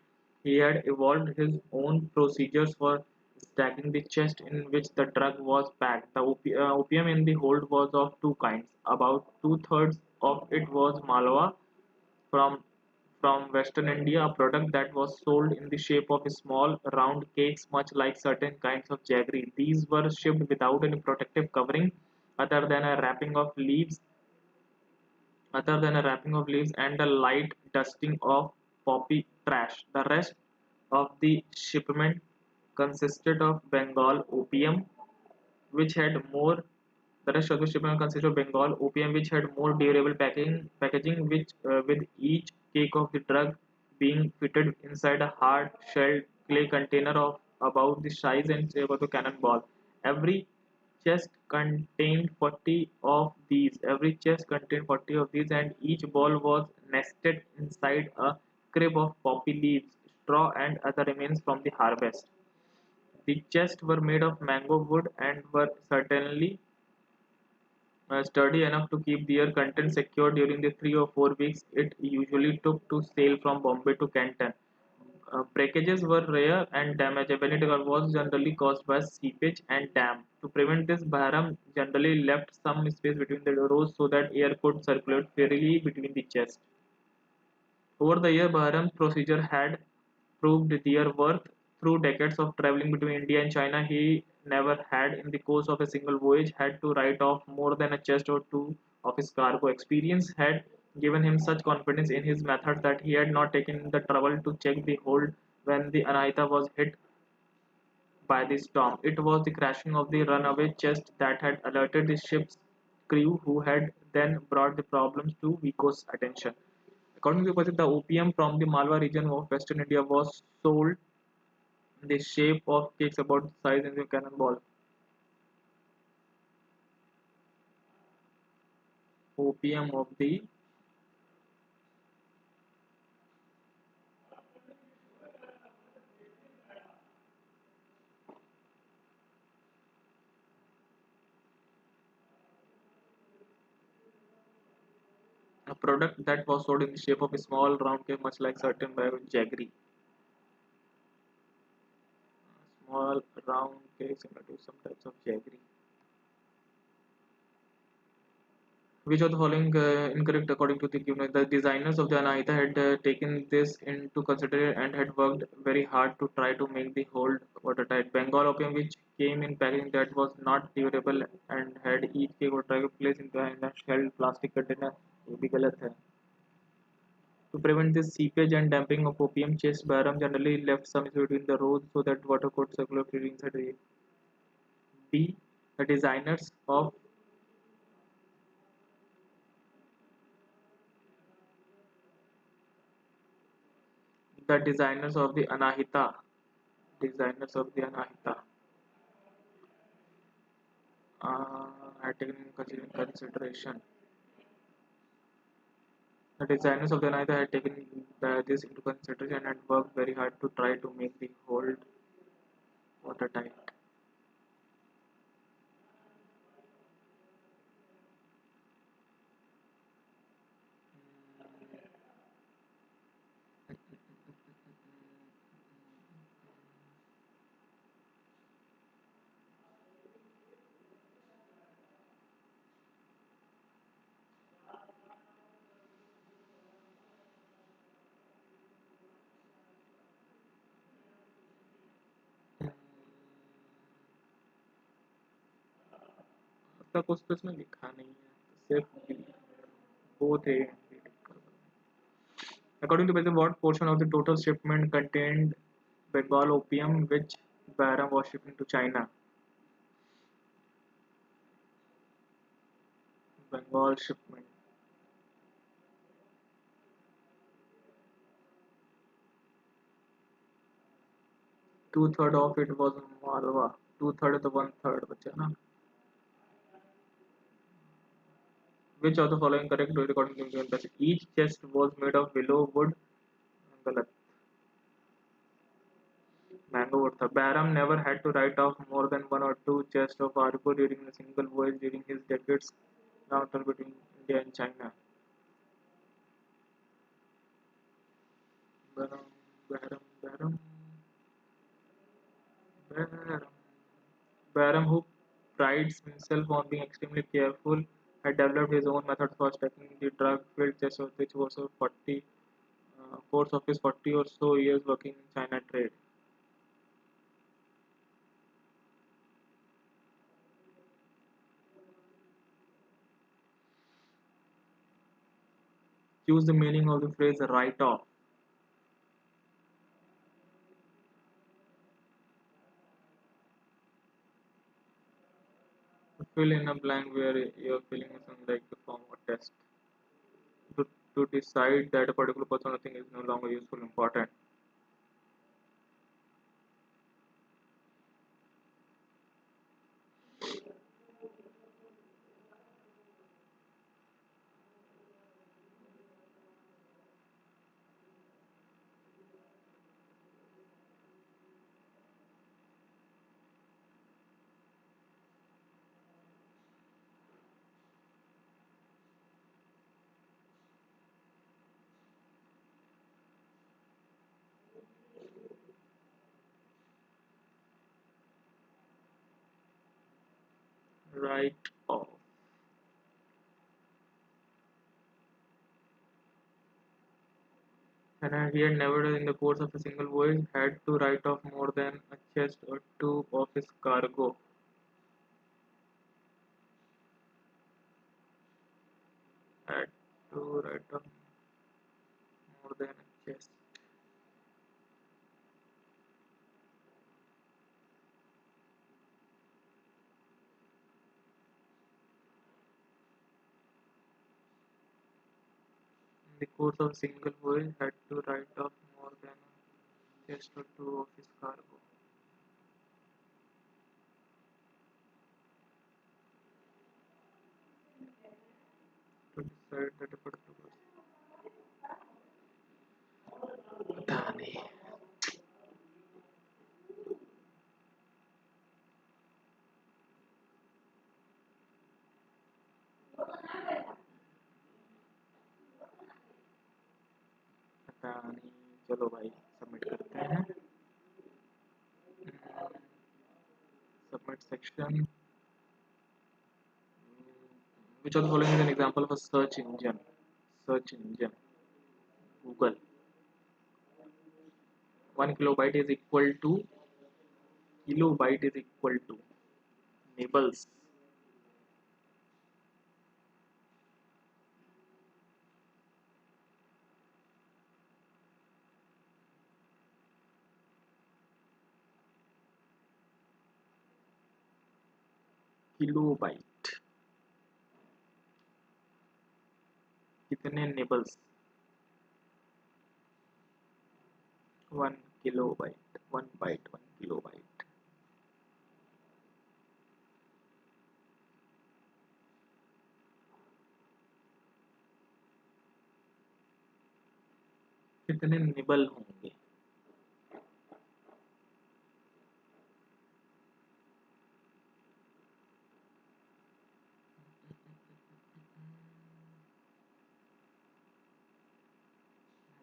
he had evolved his own procedures for stacking the chest in which the drug was packed. The opium in the hold was of two kinds. About two-thirds of it was Malwa from western India, a product that was sold in the shape of small round cakes much like certain kinds of jaggery. These were shipped without any protective covering other than a wrapping of leaves and a light dusting of poppy trash. The rest of the shipment consisted of Bengal opium, which had more the rest of the shipment consisted of Bengal opium, which had more durable packaging, which with each cake of the drug being fitted inside a hard-shelled clay container of about the size and shape of a cannonball. Every chest contained 40 of these. Every chest contained 40 of these, and each ball was nested inside a crib of poppy leaves, straw, and other remains from the harvest. The chests were made of mango wood and were certainly sturdy enough to keep their contents secure during the 3 or 4 weeks it usually took to sail from Bombay to Canton. Breakages were rare and damage was generally caused by seepage and damp. To prevent this, Bahram generally left some space between the rows so that air could circulate freely between the chests. Over the year, Bahram's procedure had proved their worth. Through decades of traveling between India and China, he never had, in the course of a single voyage, had to write off more than a chest or two of his cargo. Experience had given him such confidence in his methods that he had not taken the trouble to check the hold when the Anahita was hit by the storm. It was the crashing of the runaway chest that had alerted the ship's crew, who had then brought the problems to Vico's attention. According to the opium from the Malwa region of western India was sold in the shape of cakes about the size of a cannonball. Opium of the a product that was sold in the shape of a small round cake, much like certain bag of jaggery. Small round cake similar to some types of jaggery. Which of the following incorrect according to the given? The designers of the Anahita had taken this into consideration and had worked very hard to try to make the hold watertight. Bengal opium, which came in packaging that was not durable and had each cake or try to place in a shelled plastic container, ये भी गलत है. To prevent this seepage and damping of opium, chest Bahram generally left some space between the rows so that water could circulate freely inside the B. The designers of the designers of the Anahita had taken in consideration. The designers of the Anahita had taken this into consideration and worked very hard to try to make the hold watertight. उसका कुछ तो इसमें लिखा नहीं है सिर्फ both A and B. According to Bethel, what portion of the total shipment contained Bengal opium which Bahram was shipping to China? Bengal shipment. Two-third of it was Malwa. Two-third to one-third बचा ना. Which of the following correct according to given passage? Each chest was made of willow wood. गलत. Mango wood था. Bahram never had to write off more than one or two chests of cargo during a single voyage during his decades long travel between India and China. Bahram, Bahram, Bahram, Bahram. Bahram, who prides himself on being extremely careful, had developed his own method for stacking the drug-filled chests, which was a 40 course of his 40 or so years working in China trade. Choose the meaning of the phrase "write off." Fill in a blank where you're filling in something like the form of test. To, to decide that a particular person or thing is no longer useful, important. Write off. And he had never, in the course of a single voyage, had to write off more than a chest or two of his cargo. Had to write off more than a chest. In the course of a single voyage, had to write off more than a chest or two of his cargo. To decide that a particular पता नहीं पता नहीं चलो भाई submit करते हैं submit section which of the following is an example of a search engine Google 1 kilobyte is equal to nibbles kilobyte कितने nibbles 1 kilobyte 1 byte 1 kilobyte कितने निबल होंगे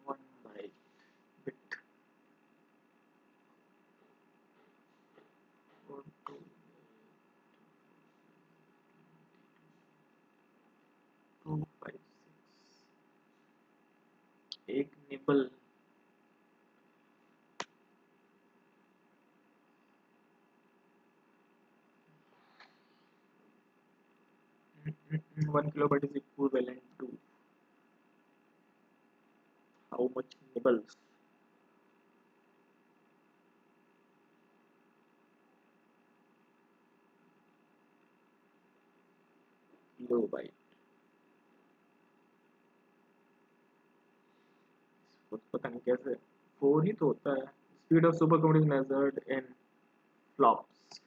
वन बाइट bit or 2 2 5 6 एक nibble 1 kilobyte is equivalent to how much nibbles kilobyte पता नहीं कैसे 4 ही तो होता है speed of super computer is measured in flops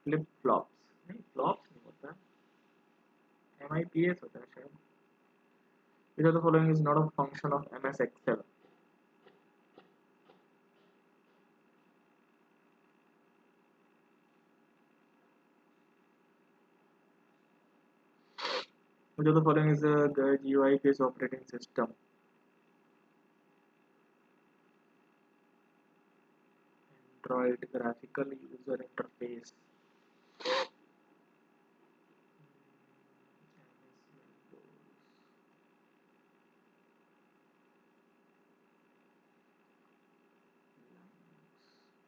flip flops नहीं फ्लॉप्स नहीं होता MIPS होता है शायद which of the following is not a function of MS Excel which of the following is a GUI based operating system Android graphical user interface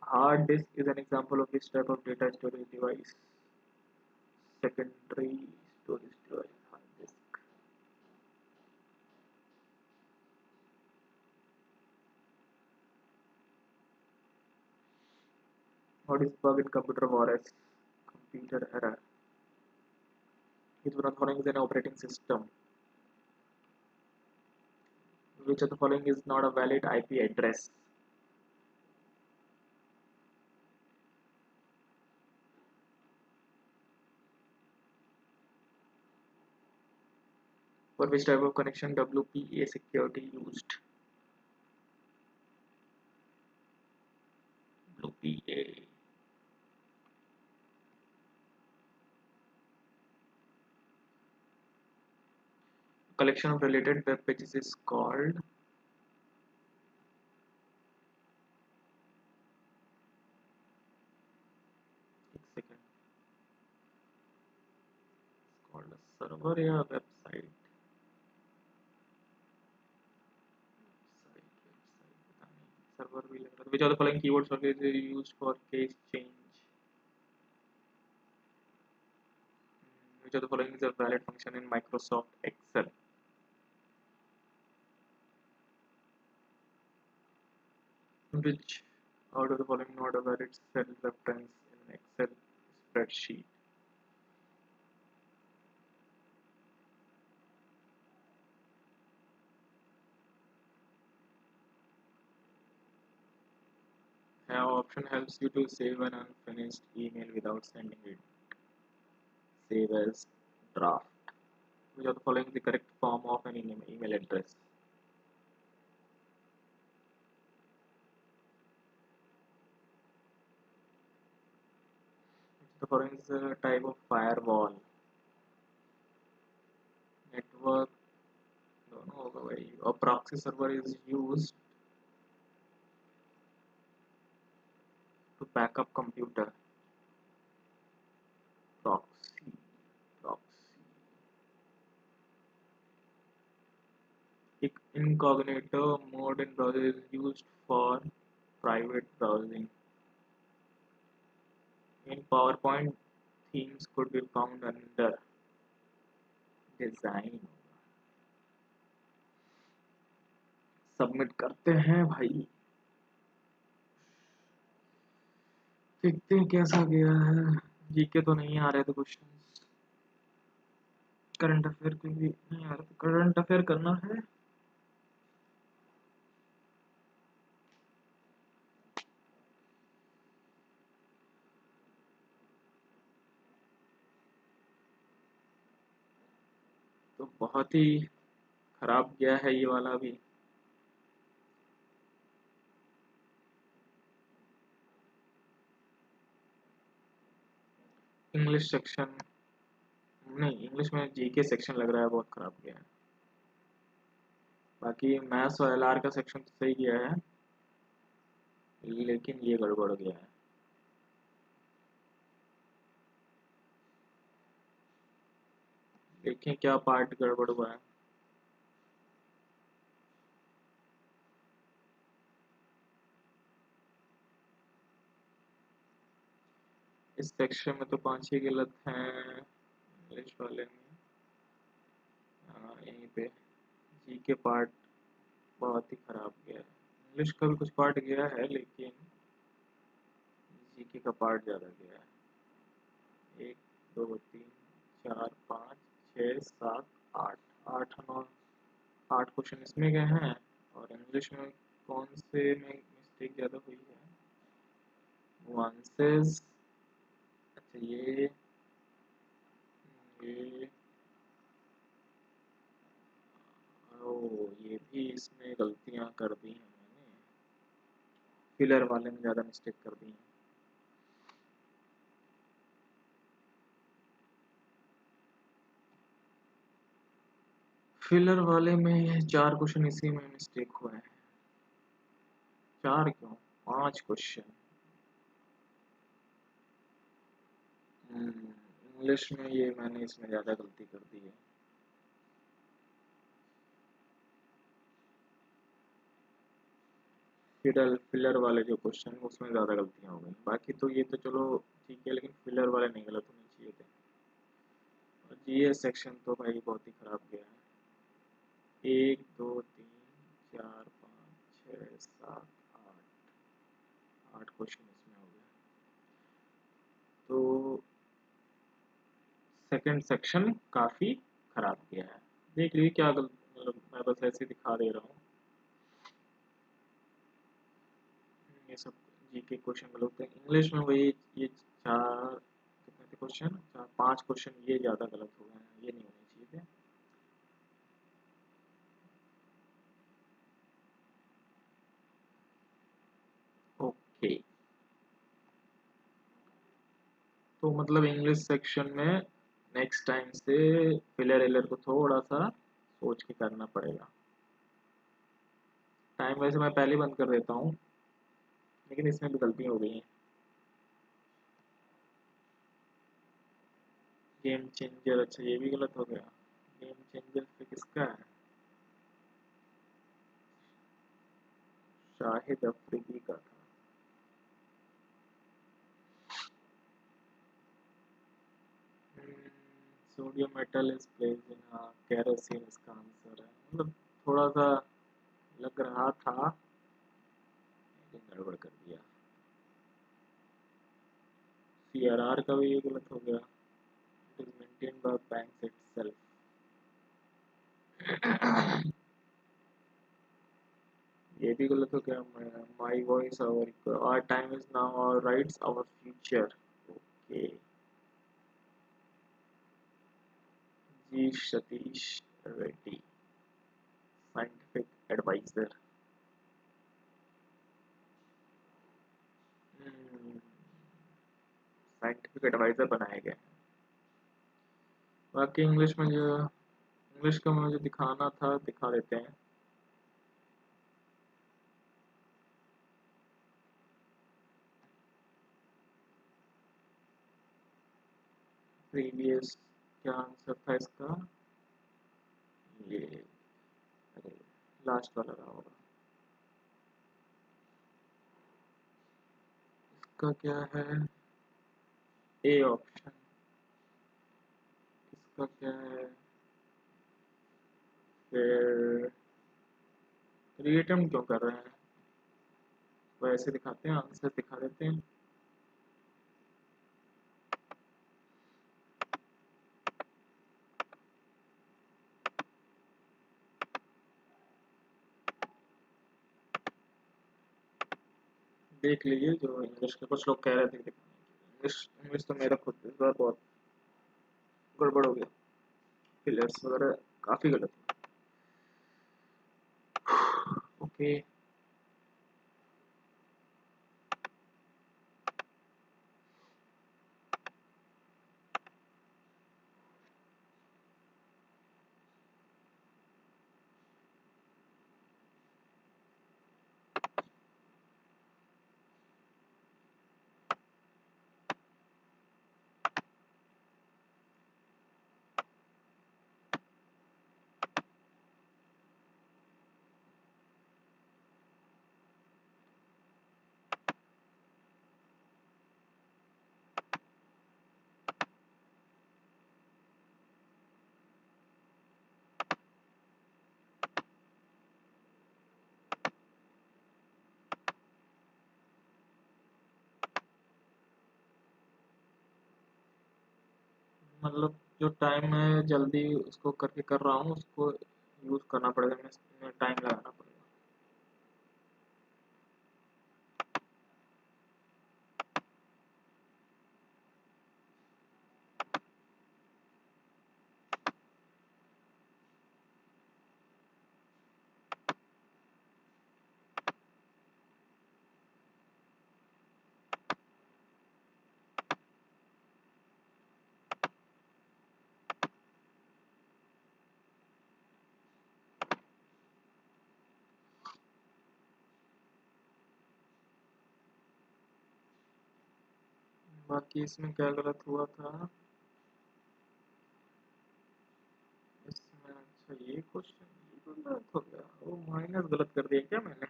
hard disk is an example of this type of data storage device secondary storage device hard disk what is bug in computer OS computer error which one of the following is an operating system which of the following is not a valid IP address for which type of connection WPA security used WPA collection of related web pages is called एक second server या वेबसाइट, पता नहीं, server भी लग रहा था। Which are the following keywords are used for case change, which are the following is a valid function in Microsoft Excel, which out of the following not a valid cell reference in an Excel spreadsheet. Our option helps you to save an unfinished email without sending it. Save as draft. Which of the following is the correct form of an email address? Which of the following is a type of firewall? Network, दोनों होगा भाई। A proxy server is used to back up computer. Proxy, proxy. Incognito mode in browser is used for private browsing. In PowerPoint, themes could be found under design. Submit करते हैं भाई, देखते हैं कैसा गया है। जीके तो नहीं आ रहे थे क्वेश्चन, करंट अफेयर के भी नहीं आ रहे थे। करंट अफेयर करना है। तो बहुत ही खराब गया है ये वाला भी। इंग्लिश सेक्शन नहीं, इंग्लिश में जीके सेक्शन लग रहा है बहुत खराब गया है। बाकी मैथ्स और एलआर का सेक्शन तो सही गया है, लेकिन ये गड़बड़ गया है। देखें क्या पार्ट गड़बड़ हुआ है। इस सेक्शन में तो 5-6 गलत हैं इंग्लिश वाले में। यहीं पे जी के पार्ट बहुत ही खराब गया है। इंग्लिश का भी कुछ पार्ट गया है, लेकिन जीके का पार्ट ज़्यादा गया है। 1 2 3 4 5 6 7 8 8 9 8 क्वेश्चन इसमें गए हैं। और इंग्लिश में कौन से में मिस्टेक ज़्यादा हुई है? नुआंसेस, अच्छा ये ओ, ये भी इसमें गलतियां कर दी हैं मैंने, फिलर वाले में ज़्यादा मिस्टेक कर दी हैं। फिलर वाले में 4 क्वेश्चन इसी में मिस्टेक हुए हैं। 4 क्यों, 5 क्वेश्चन। इंग्लिश में ये मैंने इसमें ज़्यादा गलती कर दी है। फिलर वाले जो क्वेश्चन उसमें ज़्यादा गलतियाँ हो गई। बाकी तो ये तो चलो ठीक है, लेकिन फिलर वाले नहीं गलत होने चाहिए थे। और जीएस सेक्शन तो भाई बहुत ही खराब गया है। 1 2 3 4 5 6 7 8 क्वेश्चन इसमें हो गए। तो सेकंड सेक्शन काफ़ी खराब गया है। देख लीजिए क्या मतलब मैं बस ऐसे दिखा दे रहा हूँ। ये सब जीके क्वेश्चन गलत है। इंग्लिश में वही ये 4 कितने थे क्वेश्चन, 4-5 क्वेश्चन ये ज़्यादा गलत हो गए हैं, ये नहीं होने चाहिए थे। ओके, तो मतलब इंग्लिश सेक्शन में नेक्स्ट टाइम से फिलर एलर को थोड़ा सा सोच के करना पड़ेगा। टाइम वैसे मैं पहले बंद कर देता हूँ, लेकिन इसमें भी गलतियाँ हो गई हैं। गेम चेंजर, अच्छा ये भी गलत हो गया। गेम चेंजर पे किसका है? शाहिद अफरीदी का था। Sodium metal is placed in, हाँ केरोसिन इसका आंसर है। मतलब थोड़ा सा लग रहा था लेकिन गड़बड़ कर दिया। सीआरआर का भी ये गलत हो गया। It is maintain by bank itself. ये भी गलत हो गया। My voice our time is now our rights our future. Okay. जी Satish Reddy, scientific adviser. Scientific adviser बनाए गए। बाकी इंग्लिश में जो इंग्लिश का मुझे दिखाना था दिखा देते हैं। प्रीवियस क्या आंसर था इसका? ये, अरे लास्ट वाला रहा होगा। इसका क्या है? A option. इसका क्या है? फिर क्रिएटिव क्यों कर रहे हैं? तो ऐसे दिखाते हैं, आंसर दिखा देते हैं। देख लीजिए, जो इंग्लिश के कुछ लोग कह रहे थे दिखाने के लिए। इंग्लिश इंग्लिश तो मेरा खुद इस बार बहुत गड़बड़ हो गया। फिलर्स वगैरह काफी गलत है। ओके। मतलब जो टाइम है जल्दी उसको करके कर रहा हूँ, उसको यूज करना पड़ेगा, मैं टाइम लगाना पड़ेगा। बाकी इसमें क्या गलत हुआ था? इसमें अच्छा ये क्वेश्चन ये तो गलत हो गया, वो माइनस गलत कर दिया क्या मैंने?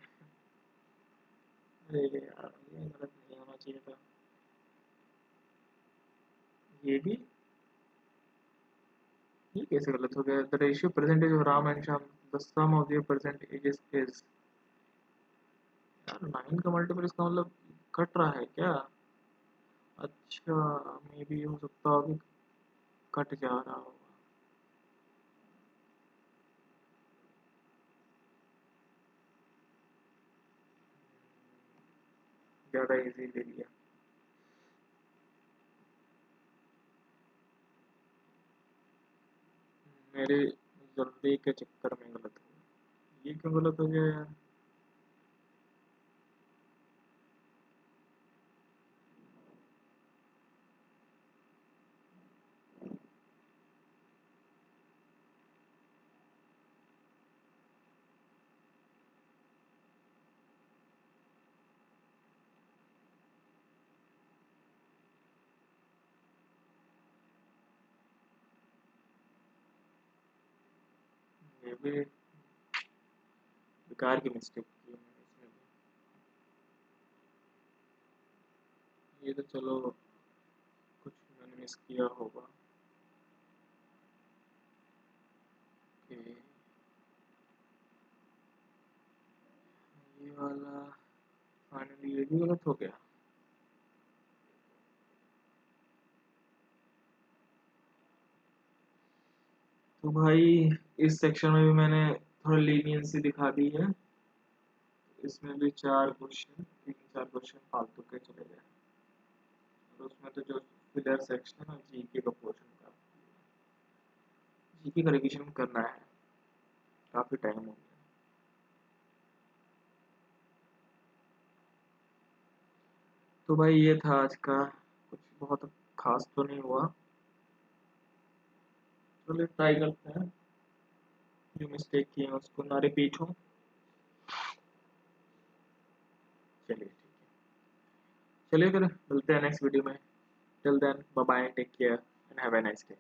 अरे यार ये गलत नहीं होना चाहिए था। ये भी, ये कैसे गलत हो गया? The ratio percentage of Ram and Shyam, the sum of their percentages is, यार 9 का मल्टीपल इसका मतलब कट रहा है क्या? अच्छा, मे भी हो सकता हो कि कट जा रहा होगा। ज़्यादा इजी ले लिया। मेरे जल्दी के चक्कर में गलत हो गया। ये क्यों गलत हो गया यार? ये भी बेकार की मिस्टेक की मैंने इसमें भी। ये तो चलो कुछ मैंने मिस किया होगा। कि ये वाला फाइनली ये भी गलत हो गया। तो भाई इस सेक्शन में भी मैंने थोड़ा लीनियंसी दिखा दी है। इसमें भी 4 क्वेश्चन 3-4 क्वेश्चन फालतू के चले गए। और उसमें तो जो फिलर सेक्शन है जीके का पोर्शन का, जीके का रिवीजन करना है, काफी टाइम हो गया। तो भाई ये था आज का, कुछ बहुत खास तो नहीं हुआ। चलिए ट्राई करते हैं जो मिस्टेक की है उसको ना रिपीट हो। चलिए ठीक है, चलिए फिर मिलते हैं नेक्स्ट वीडियो में। Till then bye bye, take care and have a nice day.